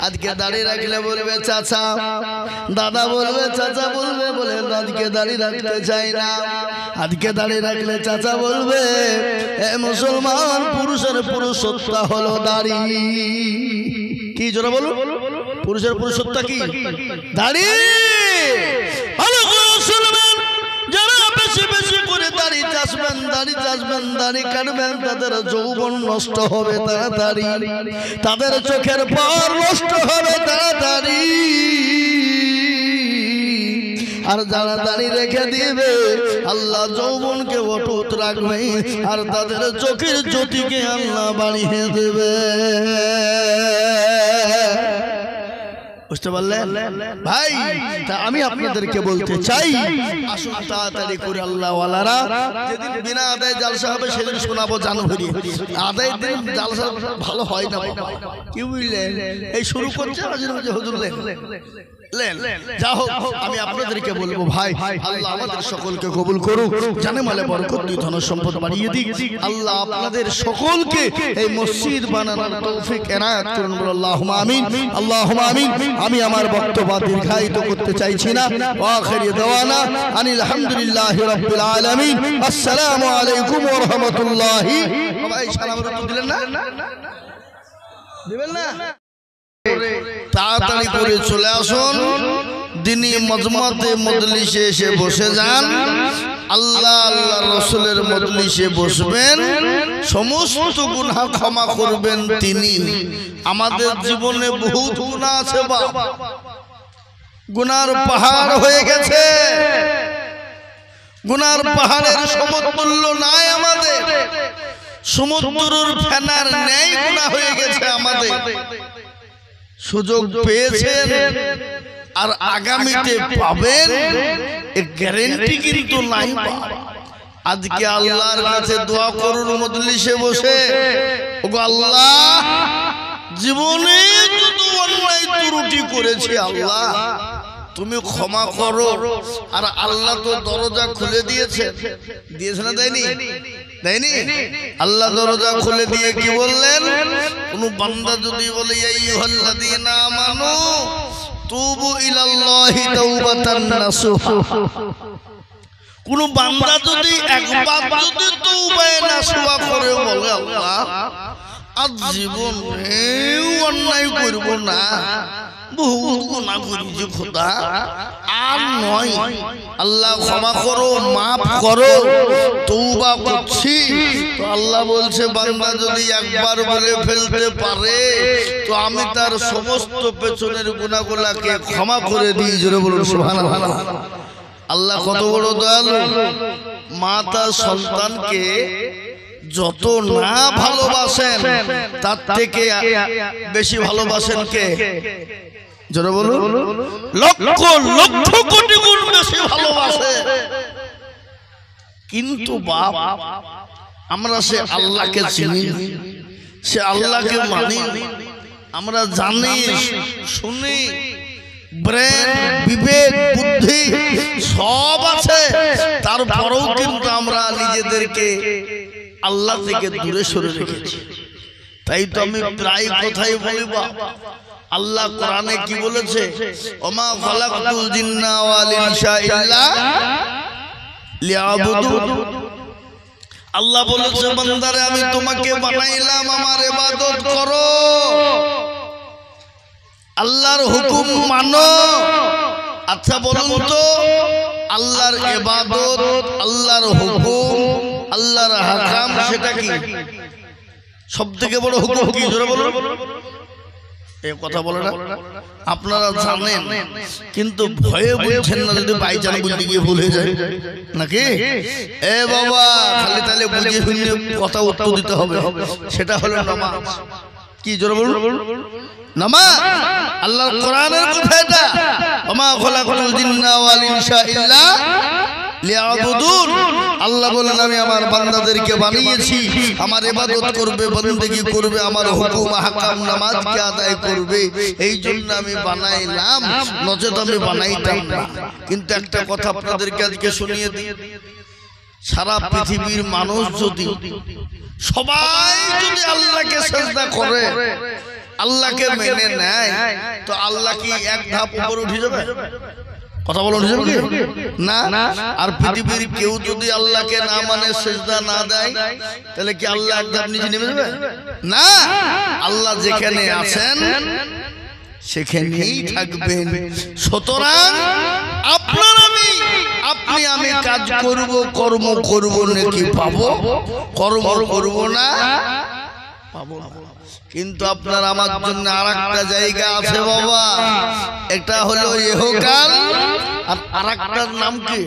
আজকে দাড়ি রাখলে বলবে চাচা, দাদা বলবে চাচা, বলবে বলে আজকে দাড়ি রাখতে চাই না। আজকে দাড়ি রাখলে চাচা বলবে, এ মুসলমান পুরুষের পুরুষত্ব হলো দাড়ি। কি জোরে বলো, পুরুষের পুরুষত্ব কি? দাড়ি। যারা বেশি বেশি করে দাড়ি চাষবেন, দাড়ি চাষবেন, দাড়ি কাটবেন, তাদের যৌবন নষ্ট হবে তাড়াতাড়ি, তাদের চোখের পাওয়ার নষ্ট হবে তাড়াতাড়ি। আর যারা দাড়ি রেখে দিবে, আল্লাহ যৌবনকে অটুট রাখবে, আর তাদের চোখের জ্যোতিকে আল্লাহ বাড়িয়ে দেবে। বুঝতে পারলেন ভাই? তা আমি আপনাদেরকে বলতে চাই, আসুন তাড়াতাড়ি করে আল্লাহ ওয়ালারা, যেদিন বিনা আদায় জালসা হবে সেদিন শোনাবো জানুয়ারি। আদায়ের দিন জালসা ভালো হয় না, কি বুঝলেন? এই শুরু করছে মাঝে মাঝে হুজুর লেন। যা হোক, আমি আপনাদেরকে বলবো ভাই, আল্লাহ আমাদের সকলকে কবুল করুক, জানে মালে বরকত দিয়ে ধন সম্পদ বাড়িয়ে দিক। আল্লাহ আপনাদের সকলকে এই মসজিদ বানানোর তৌফিক এনায়েত করুন, বলে আল্লাহুম্মা আমিন, আল্লাহুম্মা আমিন। আমি আমার বক্তব্য দীর্ঘায়িত করতে চাইছি না। আখিরি দাওয়ানা আনিল হামদুলিল্লাহি রাব্বিল আলামিন। আসসালামু আলাইকুম ওয়া রাহমাতুল্লাহি। ভাই সালাম দিলেন না? দিবেন না? তাড়াতাড়ি করে চলে আসুন, দিনী মজমাতে মজলিসে এসে বসে যান। আল্লাহ আল্লাহ রসুলের মজলিসে বসবেন, সমস্ত গুনাহ ক্ষমা করবেন তিনি। আমাদের জীবনে বহুত গুনাহ আছে, বাবা, গুনার পাহাড় হয়ে গেছে, গুনার পাহাড়ের সমতুল্য নাই আমাদের, সমুদ্রের ফেনার ন্যায় গুনাহ হয়ে গেছে আমাদের। সুযোগ পেয়েছেন আর আগামীতে পাবেন, এর গ্যারান্টি কিন্তু নাই। আজকে আল্লাহর কাছে দোয়া করুন মজলিসে বসে, ওগো আল্লাহ, জীবনে যত অন্যায় ত্রুটি করেছি আল্লাহ তুমি ক্ষমা করো। আর আল্লাহ তো দরজা খুলে দিয়েছে, দিয়েছে না? দেয়নি? দেয়নি? আল্লাহ দরজা খুলে দিয়ে কি বললেন? কোন বান্দা যদি বলে আইয়ুহাল্লাযীনা আমানু তুবু ইলাল্লাহি তাওবাতান নাসুহা, কোন বান্দা যদি একবার যদি তওবা নাসুহা করে বলে, আল্লাহ আর জীবনে অন্যায় করব না, বহুত গুনাহ করেছি খোদা, আর নয়, আল্লাহ ক্ষমা করো, মাফ করো, তওবা করছি। তো আল্লাহ বলছে বান্দা যদি একবার বলে ফেলতে পারে তো আমি তার সমস্ত পেছনের গুনাহগুলোকে ক্ষমা করে দিই। জোরে বলুন সুবহানাল্লাহ। আল্লাহ কত বড় দয়ালু। মা তার সন্তানকে যত না ভালোবাসেন তার থেকে বেশি ভালোবাসেন কে? জোরে বলুন, লক্ষ লক্ষ কোটি গুণ বেশি ভালোবাসে। কিন্তু বাপ, আমরা সে আল্লাহকে চিনি, সে আল্লাহকে মানি, আমরা জানি শুনি, ব্রেন বিবেক বুদ্ধি সব আছে, তারপরেও কিন্তু আমরা নিজেদেরকে আল্লাহ থেকে দূরে সরে রেখেছি। তাই তো আমি প্রায় কথাই বলি, আল্লাহ কোরআনে কি বলেছে? ওমা খালাকতুল জিন্না ওয়াল ইনসা ইল্লা লিয়াবুদুন। আল্লাহ বলেছে বান্দারে আমি তোমাকে বানাইলাম আমার ইবাদত করো, আল্লাহর হুকুম মানো। আচ্ছা বলুন তো, আল্লাহর ইবাদত, আল্লাহর হুকুম, আল্লাহর হাকাম সেটা কি? সবথেকে বড় হুকুম কি? জোরে বলুন। এই কথা বলে না, আপনারা জানেন কিন্তু ভয়ে বলছেন না, যদি বাইচান বলতে গিয়ে ভুল হয়ে যায় নাকি? এ বাবা, খালি তাহলে বুঝিয়ে শুনিয়ে কথা উত্তর দিতে হবে। সেটা হলো নামাজ। কি? জোরে বলুন, নামাজ। আল্লাহর কোরআনের কথা এটা, ওমা খালাকতুল জিন্না ওয়াল ইনসা ইল্লা লিয়াবুদুন। আল্লাহ বলেন আমি আমার বান্দাদেরকে বানিয়েছি আমার ইবাদত করবে, বندگی করবে, আমার হুকুম হাকাম নামাজকে আদায় করবে, এই জন্য আমি বানাইলাম, নচেত আমি বানাইতাম না। কিন্তু একটা কথা আপনাদেরকে আজকে শুনিয়ে দিই, সারা পৃথিবীর মানুষ যদি সবাই যদি আল্লাহকে সিজদা করে, আল্লাহকে মেনে নেয়, তো আল্লাহ কি এক ধাপ উপরে উঠে যাবে? কথা বলুন, না। আর পৃথিবীর কেউ যদি আল্লাহকে না মানে, সিজদা না দেয়, তাহলে কি আল্লাহ এক ধাপ নিচে নেমে যাবে? না, আল্লাহ যেখানে আছেন সেখানেই থাকবেন। সুতরাং আপনার আপনি আমি কাজ করব, কর্ম করব নাকি পাবো? কর্ম করব না, পাবো না। কিন্তু আপনার আমার জন্য আরেকটা জায়গা আছে বাবা, এটা হলো ইহকাল, আর আরেকটার নাম কি?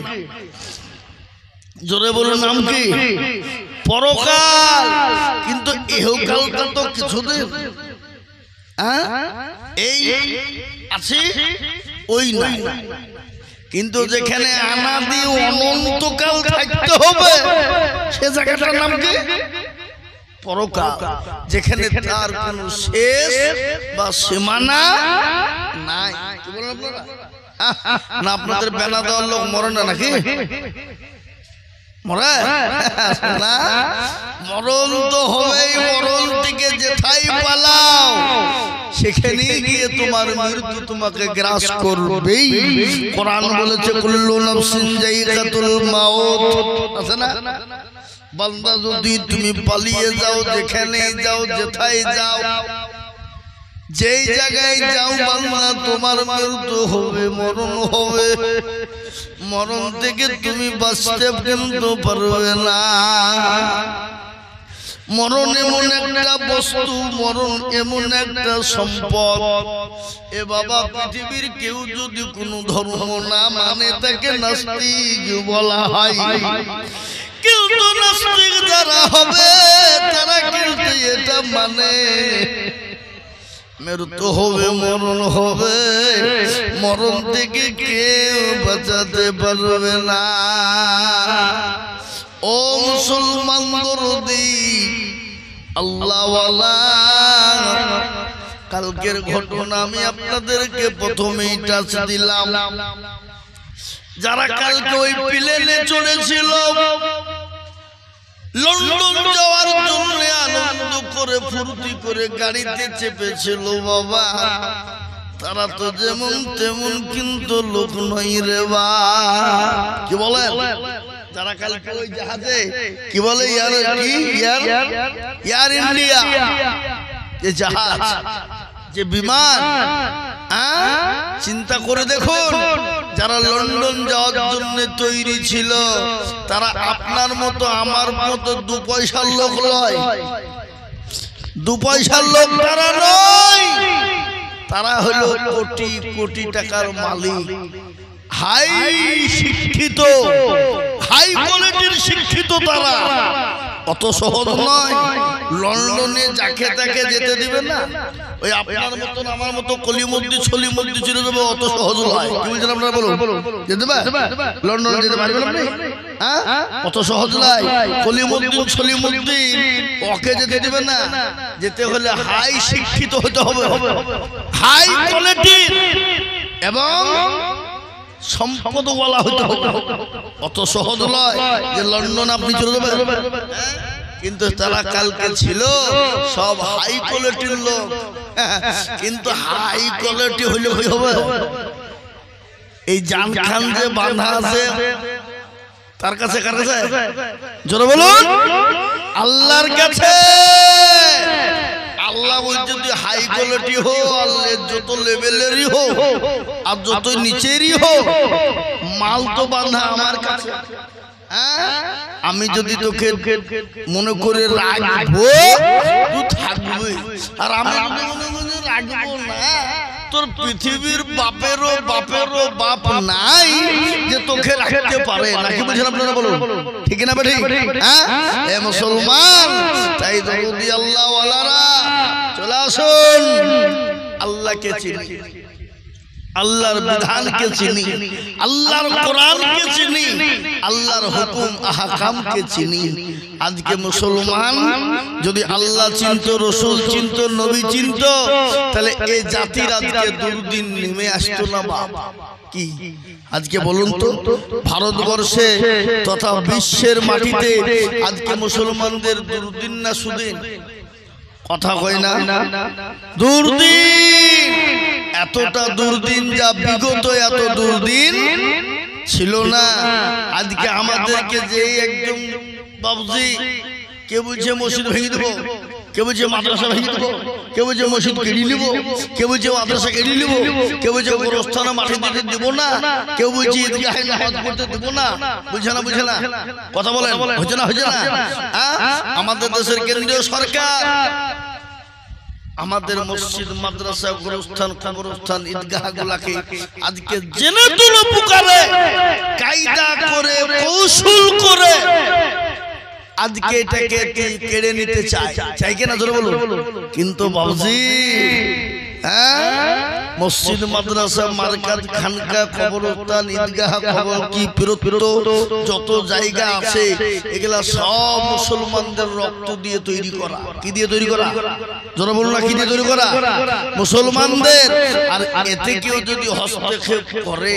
জোরে বলুন, নাম কি? পরকাল। কিন্তু ইহকালটা তো কিছুদিন এই আছে, ওই নাই। কিন্তু যেখানে অনাদি অনন্তকাল থাকতে হবে, সে জায়গাটার নাম কি? পরকাল, যেখানে তার কোনো শেষ বা সীমানা নাই। কি বলেন আপনারা? না, আপনাদের বেনা দেওয়ার লোক মরে না নাকি? মরে না, মরণ তো হবেই। মরণ থেকে যেথায় পালাও সেখানে গিয়ে তোমার মৃত্যু তোমাকে গ্রাস করবেই। কোরআন বলেছে কুল্লু নাফসিন যায়িকাতুল মাউত, আছে না? বান্দা যদি তুমি পালিয়ে যাও, যেখানে যাও, যেথায় যাও, যেই জায়গায় যাও বান্দা, তোমার মৃত্যু হবে, মরণ হবে। মরণ থেকে তুমি বাঁচতে কিন্তু পারবে না। মরণ এমন একটা বস্তু, মরণ এমন একটা সম্পদ। এ বাবা, পৃথিবীর কেউ যদি কোনো ধর্ম না মানে তাকে নাস্তিক বলা হয়। কিন্তু নাস্তিক যারা হবে তারা কিন্তু এটা মানে মৃত্যু হবে, মরণ হবে, মরণ থেকে কেউ বাঁচাতে পারবে না। ও মুসলমান দরদি আল্লাহওয়ালা, কালকের ঘটনা আমি আপনাদেরকে প্রথমেই টাচ দিলাম। যারা কালকে ওই প্লেনে চড়েছিল, লন্ডন যাওয়ার জন্য আনন্দ করে ফুর্তি করে গাড়িতে চেপেছিল বাবা, তারা তো যেমন তেমন কিন্তু লোক নয় রে বা। কি বলে? তারা কালকে ওই জাহাজে কি বলে এয়ার ইন্ডিয়া যে জাহাজ যে বিমান, চিন্তা করে দেখুন যারা লন্ডন যাওয়ার জন্য তৈরি ছিল তারা আপনার মতো আমার মতো 2 পয়সার লোক নয়, 2 পয়সার লোক তারা নয়, তারা হলো কোটি কোটি টাকার মালিক, হাই শিক্ষিত, হাই কোয়ালিটির শিক্ষিত তারা। অত সহজ নয় লন্ডনে যাকে তাকে যেতে দিবে না। ওই আপনার মতন আমার মতো কলিমদ্দি ছলিমদ্দি ছিল যাবে, অত সহজ নয়। কি বলছেন আপনারা বলুন, যেতে পারবে লন্ডনে? যেতে পারবেন আপনি? অত সহজ নয়। কলিমদ্দি ছলিমদ্দি ওকে যেতে দিবে না, যেতে হলে হাই শিক্ষিত হতে হবে, হাই কোয়ালিটির এবং সম্পদওয়ালা হতে হবে। অত সহজ নয় যে লন্ডন আপনি চলে যাবেন। কিন্তু তারা কালকে ছিল সব হাই কোয়ালিটির লোক, কিন্তু হাই কোয়ালিটি হইলে কি হবে? এই জান খান যে বাঁধা আছে তার কাছে, কার কাছে? জোরে বলুন, আল্লাহর কাছে। আল্লাহ বলছে যদি হাই কোয়ালিটি হো, আল্লাহ যত লেভেলেরই হো আর যত নিচেরই হো, মাল তো বাঁধা আমার কাছে। আমি যদি তোকে মনে করে রাখবো তুই থাকবি, আর আমি রাখবো না, তোর পৃথিবীর বাপেরও বাপ নাই যে তোকে রাখতে পারে। নাকি বুঝলেন আপনারা বলুন, ঠিক না বেঠিক? এ মুসলমান, তাই যদি আল্লাহ ওয়ালারা চলে আসুন, আল্লাহকে চিনি, আল্লাহর বিধানকে চিনি, আল্লাহর কোরআনকে চিনি, আল্লাহর হুকুম আহকামকে চিনি। আজকে মুসলমান যদি আল্লাহ চিনতো, রসুল চিনতো, নবী চিনতো, তাহলে এই জাতির আজকে দুর্দিন নেমে আসতো না। বাবা কি আজকে বলুন তো, ভারতবর্ষে তথা বিশ্বের মাটিতে আজকে মুসলমানদের দুর্দিন না সুদিন? কথা কয় না? দুর্দিন, এতটা দুর্দিন যা বিগত এত দুর্দিন ছিল না। আজকে আমাদেরকে যে একদম বাবুজি, কে বলছে মসজিদ ভেঙে দেবো, কে বলছে মাদ্রাসা ভেঙে দেবো, কে বলছে মসজিদ কেড়ে নিব, কে বলছে মাদ্রাসা কেড়ে নিব, কে বলছে গোরস্থানে মাঠে দিতে দেবো না, কেউ বলছে ঈদগাহে নামাজ পড়তে দেবো না। বুঝছে না? বুঝে না? কথা বলেন, হচ্ছে না? হচ্ছে না? আমাদের দেশের কেন্দ্রীয় সরকার আমাদের মসজিদ, মাদ্রাসা, গোরস্থান, কবরস্থান, ঈদগাহ গুলাকে আজকে জেনে তুলে পুকারে, কায়দা করে, কৌশল করে আজকে এটাকে কেড়ে নিতে চাই কিনা? জোরে বলুন। কিন্তু বাবুজি, মসজিদ, মাদ্রাসা, মার্কাত, খানকা, কবরস্থান, ঈদগাহ, কবর কি পিরত যত জায়গা আছে, এগুলা সব মুসলমানদের রক্ত দিয়ে তৈরি করা। কি দিয়ে তৈরি করা? জোরে বলুন না, কি দিয়ে তৈরি করা? মুসলমানদের। আর এতে কেউ যদি হস্তক্ষেপ করে,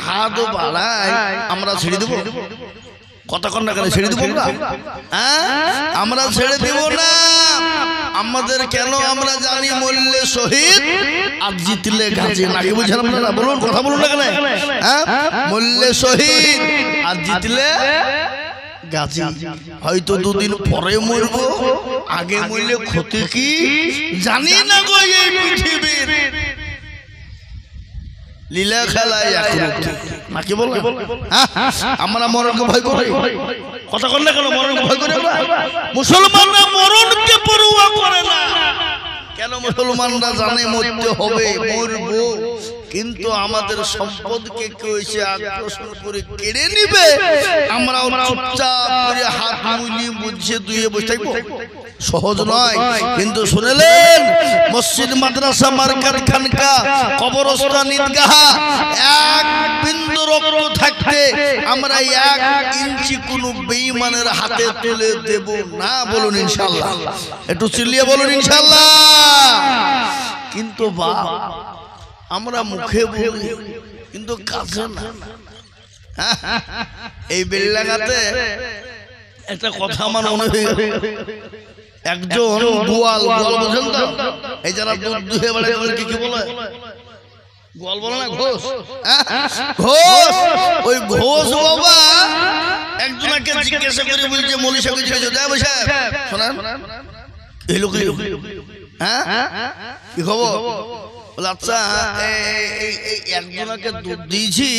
হাত বাড়ায়, আমরা ছেড়ে দেবো? কথা কন না কেন? ছেড়ে দেবো আমরা? আমরা ছেড়ে দেব না। আমাদের কেন? আমরা জানি মরলে শহীদ আর জিতলে গাজী। নাকি বুঝলাম না? বলুন, কথা বলুন না কেন? মরলে শহীদ আর জিতলে গাজী। হয়তো 2 দিন পরে মরবো, আগে মরলে ক্ষতি কি জানি না গো। এই পৃথিবীর লীলা খেলায় নাকি বল? আমরা মরণকে ভয় করি। কথা কর না কেন? মরণকে ভয় করি আমরা। মুসলমানরা মরণকে পরোয়া করে না। কেন? মুসলমানরা জানে মরতে হবে, মরবো, কিন্তু আমাদের সম্পদকে কেউ এসে আকর্ষণ করে কেড়ে নিবে, আমরাও চুপচাপ করে হাত মুলিয়ে বুঝে দুয়ে বসে থাকবো? সহজ নয়। কিন্তু শুনেলেন, মসজিদ, মাদ্রাসা, মার্কাত, খানকা, কবরস্থান, ঈদগাহ, এক বিন্দু রক্ত থাকতে আমরা 1 ইঞ্চি কোন বেঈমানের হাতে তুলে দেব না। বলুন ইনশাআল্লাহ। একটু চিল্লিয়ে বলুন ইনশাআল্লাহ। কিন্তু বাপ, আমরা মুখে বলি কিন্তু কাজে না। এই বেলডাঙ্গাতে একটা কথা আমার মনে হয়ে গেল। একজন গোয়াল, গোয়াল বুঝেন তো? এই যারা দুধ দুহে বেড়ায় কি বলে? গোয়াল বলে না, ঘোষ। ঘোষ, ওই ঘোষ বাবা একজন জিজ্ঞাসা করে বলছে মৌলী সাহেব জিজ্ঞাসা দেয় বসে শোনেন এই লোক হ্যাঁ কি খবর? আচ্ছা একজনকে দুধ দিয়েছি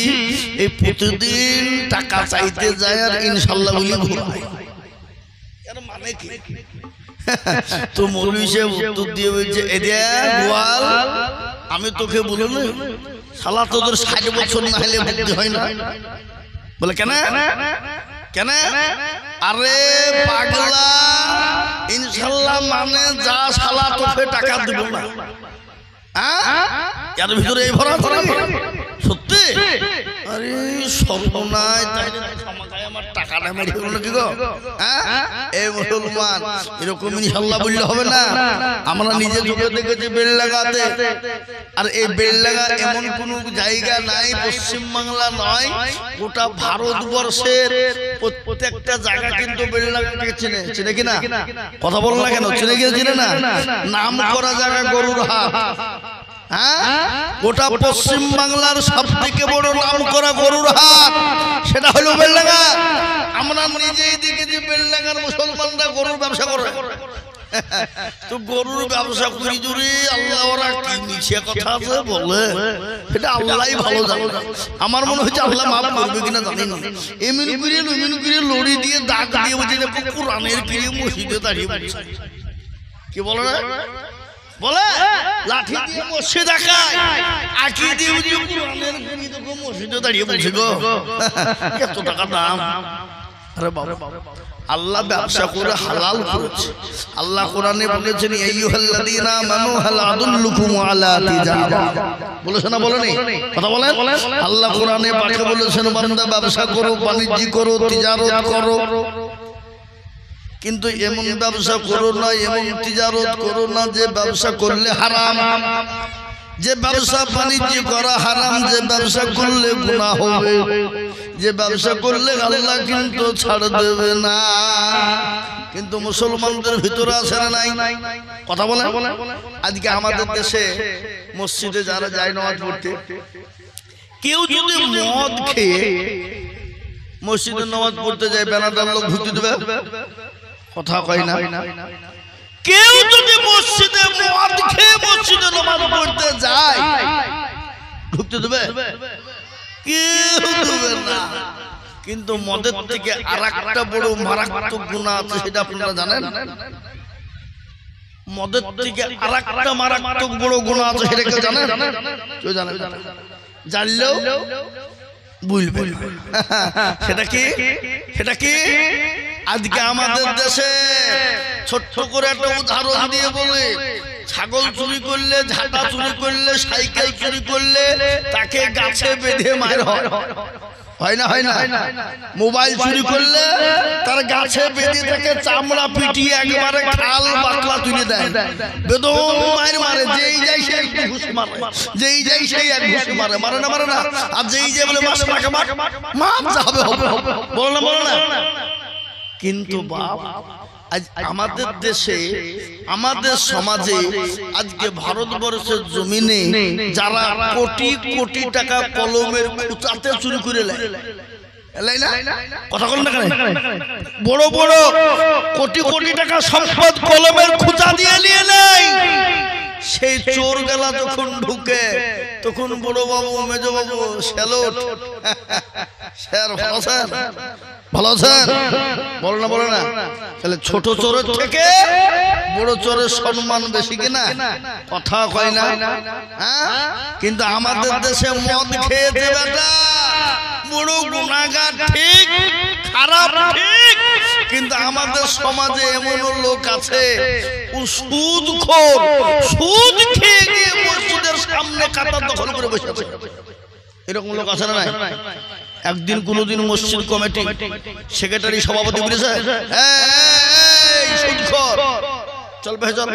এই প্রতিদিন টাকা চাইতে যায় আর ইনশাল্লাহ বলি ঘুরায়, মানে কি? তো মৌলী সাহেব উত্তর দিয়ে বলছে গোয়াল আমি তোকে বলো না শালা তোদের 60 বছর না হলে বুদ্ধি হয় না। বলে কেন কেন? আরে পাগলা ইনশাল্লাহ মানে যা শালা তোকে টাকা দিব না। এর ভিতরে এই ভরা সত্যি? আরে সর্বনাশ, আমার টাকাটা মেরে গেল কি গো? এই মুসলমান এরকম ইনশাল্লাহ বললে হবে না। আমরা নিজে চোখে দেখেছি বেল লাগাতে, আর এই বেল লাগা এমন কোন জায়গা নাই, পশ্চিম বাংলা নয়, গোটা ভারতবর্ষের প্রত্যেকটা জায়গা কিন্তু বেল লাগাকে চিনে। চিনে কিনা? কথা বল না কেন? চিনে গিয়ে চিনে না? নাম করা জায়গা গরুর হাট। গোটা পশ্চিম বাংলার সব থেকে বড় নাম করা গরুর হাট, সেটা হলো বেলডাঙ্গা। আমরা নিজেই দেখেছি বেলডাঙ্গার মুসলমানরা গরুর ব্যবসা করে। তো গরুর ব্যবসা করি জুড়ে আল্লাহ ওরা কি মিছে কথা আছে বলে, সেটা আল্লাহই ভালো জানে। আমার মনে হচ্ছে আল্লাহ মাফ করবে কিনা জানি না। এমন করে লড়ি দিয়ে দাগ দিয়ে বলছে কোরআনের কিরে মসজিদে দাঁড়িয়ে বলছে। কি বলে না বলে লাঠি দিয়ে মসজিদ দেখায়, আঁকি দিয়ে কোরআনের কিরে দেখো মসজিদে দাঁড়িয়ে বলছে গো এত টাকা দাম। আরে বাবা, আল্লাহ ব্যবসা করে হালাল করেছে। আল্লাহ কোরআনে বলেছেন আইয়ুহাল্লাযীনা আমানু হাল আদুল্লুকুম আলা তিজারা। বলেছেন না বলেনি? কথা বলেন। আল্লাহ কোরআনে পাকে বলেছেন বান্দা ব্যবসা করো, বাণিজ্য করো, তিজারত করো, কিন্তু এমন ব্যবসা করো না, এমন তিজারত করো না যে ব্যবসা করলে হারাম, যে ব্যবসা বাণিজ্য করা হারাম, যে ব্যবসা করলে গুনাহ হবে, যে ব্যবসা করলে আল্লাহ কিন্তু ছাড় দেবে না। কিন্তু মুসলমানদের ভিতরে আছে না নাই? কথা বলে। আজকে আমাদের দেশে মসজিদে যারা যায় নামাজ পড়তে, কেউ যদি মদ খেয়ে মসজিদে নামাজ পড়তে যায়, বেনাদার লোক ঢুকতে দেবে? কথা কয় না। কেউ যদি মসজিদে মদ খেয়ে মসজিদে নামাজ পড়তে যায়, ঢুকতে দেবে? কেউ দেবে না। কিন্তু মদের থেকে আরেকটা বড় মারাত্মক গুনাহ আছে, সেটা আপনারা জানেন? মদের থেকে আরেকটা মারাত্মক বড় গুনাহ আছে, সেটা কেউ জানেন? কেউ জানেন? জানলেও বুঝবেন। সেটা কি? সেটা কি? আজকে আমাদের দেশে ছোট্ট করে একটা উদাহরণ দিয়ে বলে, ছাগল চুরি করলে, ঝাঁটা চুরি করলে, সাইকেল চুরি করলে তাকে গাছে বেঁধে মার হয়। হয় না? হয় না? মোবাইল চুরি করলে তার গাছে বেঁধে তাকে চামড়া পিটিয়ে একবারে খাল বাকলা তুলে দেয়, বেদম মার মারে। যেই যাই সেই ঘুষ মারে, যেই যাই সেই এক ঘুষ মারে। মারে না? মারে না? আর যেই যে বলে মাস টাকা মাপ যাবে হবে, বলো না? বলো না? কিন্তু বাপ, আজ আমাদের দেশে, আমাদের সমাজে, আজকে ভারতবর্ষের জমিনে যারা কোটি কোটি টাকা কলমের খুঁচাতে চুরি করে নেয়, কথা বলেন না কেন? বড় বড় কোটি কোটি টাকা সম্পদ কলমের খুঁচা দিয়ে নিয়ে নেয়। সেই চোর গেলা যখন ঢুকে, তখন বড় বাবু, মেজ বাবু, স্যালুট। স্যার ভালো আছেন? ভালো আছেন? বলো না? বলো না? তাহলে ছোট চোরের থেকে বড় চোরের সম্মান বেশি কিনা? কথা কয় না? কিন্তু আমাদের দেশে মদ খেয়েছে বেটা, বড় গুনাহগার ঠিক, খারাপ ঠিক, কিন্তু আমাদের সমাজে এমন লোক আছে সুদখোর, সুদ খেয়ে গিয়ে মসজিদের সামনে কাতার দখল করে বসে আছে। এরকম লোক আছে না? নাই? একদিন কোনদিন মসজিদ কমিটি সেক্রেটারি সভাপতি বলেছে, এই সুদখোর চল ভাই চল,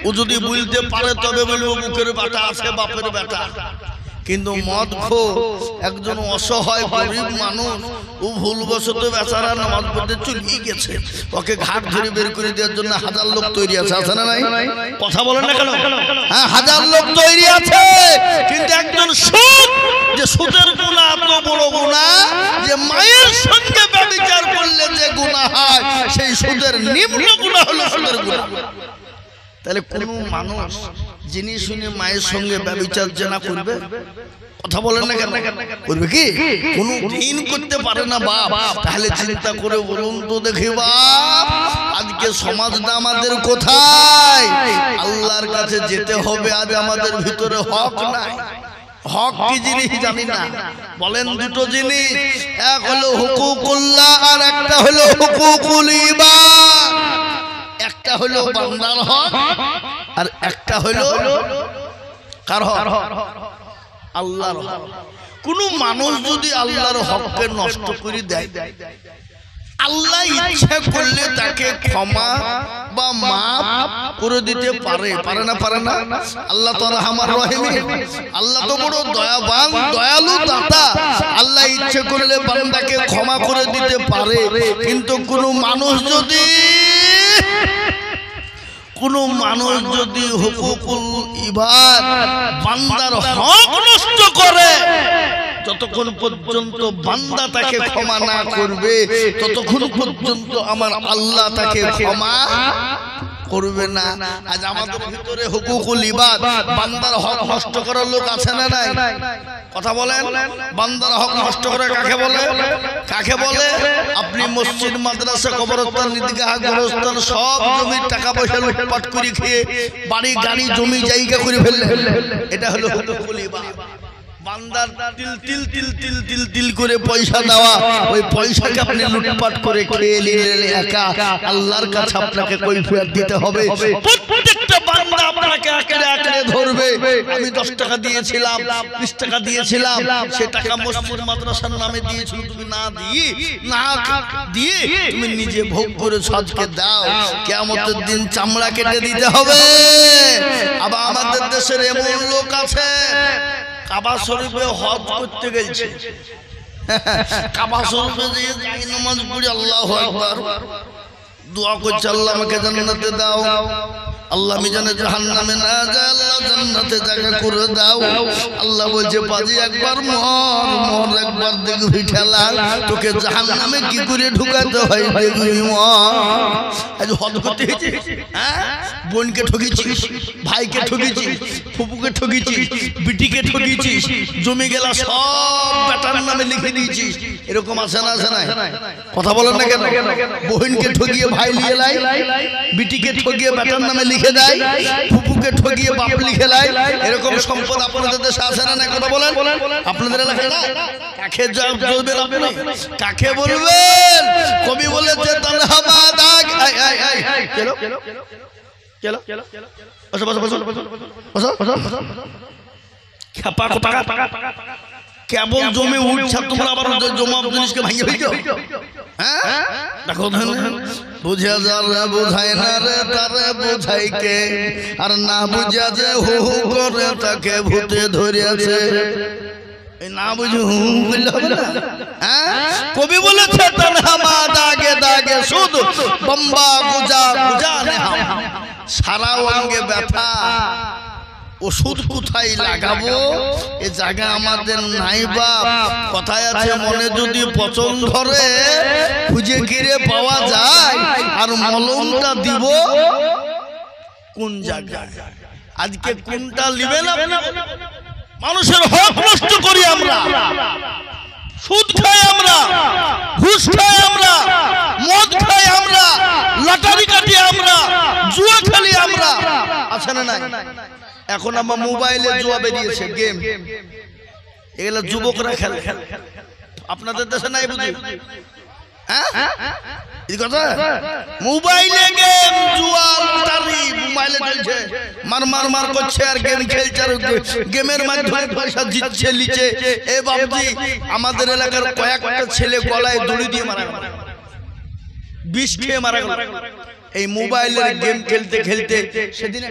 ও যদি বলতে পারে তবে বলবো মুখের বাটা আছে, বাপের বেটা। কিন্তু মদ খো একজন অসহায় গরিব মানুষ, ও ভুলবশত বেচারা নামাজ পড়তে চলে গেছে, ওকে ঘাট ধরে বের করে দেওয়ার জন্য হাজার লোক তৈরি আছে। আছে না নাই? কথা বলেন না কেন? হ্যাঁ, হাজার লোক তৈরি আছে। কিন্তু একজন সুদ, যে সুদের গুনাহ এত বড় সুদের নিম্ন গুনাহ হলো সুদের গুনাহ। তাহলে কোন মানুষ যিনি শুনে মায়ের সঙ্গে ব্যভিচার জেনা করবে, কথা বলেন না কেন, করবে কি? কোন দিন করতে পারে না বাপ। তাহলে চিন্তা করে বলুন তো দেখি বাপ, আজকে সমাজটা আমাদের কোথায়? আল্লাহর কাছে যেতে হবে, আজ আমাদের ভিতরে হক নাই। হক কি জিনিস জানি না, বলেন দুটো জিনিস, এক হলো হুকুকুল্লাহ আর একটা হলো হুকুকুল ইবাদ। একটা হলো বান্দার হক আর একটা হলো কার হক? আল্লাহর হক। কোন মানুষ যদি আল্লাহর হককে নষ্ট করে দেয়, আল্লাহ ইচ্ছা করলে তাকে ক্ষমা বা মাফ করে দিতে পারে, পারে না? পারে না? আল্লাহ তো রহমান রহিম, আল্লাহ তো বড় দয়াবান দয়ালু দাতা। আল্লাহ ইচ্ছা করলে বান্দাকে ক্ষমা করে দিতে পারে। কিন্তু কোন মানুষ যদি হুকুকুল ইবাদ বান্দার হক নষ্ট করে, যতক্ষণ পর্যন্ত বান্দা তাকে ক্ষমা না করবে ততক্ষণ পর্যন্ত আমার আল্লাহ তাকে ক্ষমা করবে না। আজ আমাদের ভিতরে হুকুকুল ইবাদ বান্দার হক নষ্ট করার লোক আছে না নাই? কথা বলেন। বান্দার হক নষ্ট করে কাকে বলে? কাকে বলে? আপনি মসজিদ, মাদ্রাসা, কবরস্থান, ঈদগাহ, গোরস্থান সব জমির টাকা পয়সা লুটপাট করে খেয়ে বাড়ি গাড়ি জমি জায়গা করে ফেললেন, এটা হলো হুকুকুল ইবাদ। বান্দার তিল তিল তিল তিল তিল তিল করে পয়সা দেওয়া, ওই পয়সাকে আপনি লুটপাট করে খেয়ে নিলেন একা। আল্লাহর কাছে আপনাকে কৈফিয়ত দিতে হবে। প্রত্যেকটা বান্দা আপনাকে আঁকড়ে আঁকড়ে ধরবে। আমি 10 টাকা দিয়েছিলাম, 20 টাকা দিয়েছিলাম, সে টাকা মসজিদ মাদ্রাসার নামে দিয়েছিল, তুমি না দিয়ে তুমি নিজে ভোগ করেছো, আজকে দাও। কিয়ামতের দিন চামড়া কেটে দিতে হবে। আবার আমাদের দেশের এমন লোক আছে, কাবা শরীফে হজ করতে গেছে, কাবা শরীফে দিয়ে নামাজ পড়ি আল্লাহু আকবার, দোয়া করছে আল্লাহ আমাকে জান্নাতে দাও, আল্লাহ মিজানে জাহান্নামে না যায়, আল্লাহ জান্নাতে জায়গা করে দাও। আল্লাহ বলছে বাজি একবার মর একবার দেখবি খেলা, তোকে জাহান্নামে কি করে ঢুকাতে হয় দেখবি মর। আজ হজ করতে হয়েছে, বোনকে ঠকিছিস, ভাইকে ঠকিছিস, ফুপুকে ঠকিছিস, বিটিকে ঠকিছিস, জমি গেলা সব বেটার নামে লিখে দিয়েছিস। এরকম আছে না? আছে না? কথা বলেন না কেন? বোনকে ঠকিয়ে ভাই লিখে লাই, বিটিকে ঠকিয়ে বেটার নামে লিখে দেয়, ফুপুকে ঠকিয়ে বাপ লিখে লাই। এরকম সম্পদ আপনাদের দেশে আছে না? কথা বলেন। আপনাদের এলাকায় না? কাকে বলবেন আপনি? কাকে বলবেন? কবি বলেছে কেবল জমি উঠছে, তোমরা আবার জমা জিনিসকে ভাঙিয়ে ফেলছো। হ্যাঁ, দেখো বুঝা যারা বোঝায় না রে তারে বোঝাই কে, আর না বুঝা যে হু হু করে তাকে ভূতে ধরেছে। না বুঝে হু হু করলে হবে না। কবি বলেছে তনহামা দাগে দাগে সুদ বম্বা গুজা গুজা নেহাম, সারা অঙ্গে ব্যথা, ওষুধ কোথায় লাগাবো এ জায়গা আমাদের নাই বাপ। কথায় আছে মনে যদি পছন্দ ধরে খুঁজে গিরে পাওয়া যায়, আর মলমটা দিব কোন জায়গায়? আজকে কোনটা নিবে না? মানুষের হক নষ্ট করি আমরা, সুদ খাই আমরা, ঘুষ খাই আমরা, মদ খাই আমরা, লটারি কাটি আমরা, জুয়া খেলি আমরা, আছে না নাই? এখন আমার মোবাইলে জুয়া বেরিয়েছে, গেম, এগুলো যুবকরা খেলে। আপনাদের দেশে নাই বুঝি? মোবাইলে গেম, জুয়া, লটারি মোবাইলে চলছে, মার করছে আর গেম খেলছে, আর গেমের মাধ্যমে পয়সা জিতছে লিচে। এ বাবজি, আমাদের এলাকার কয়েকটা ছেলে গলায় দড়ি দিয়ে মারা গেল, বিষ খেয়ে মারা গেল এই মোবাইলের গেম খেলতে খেলতে। সেদিন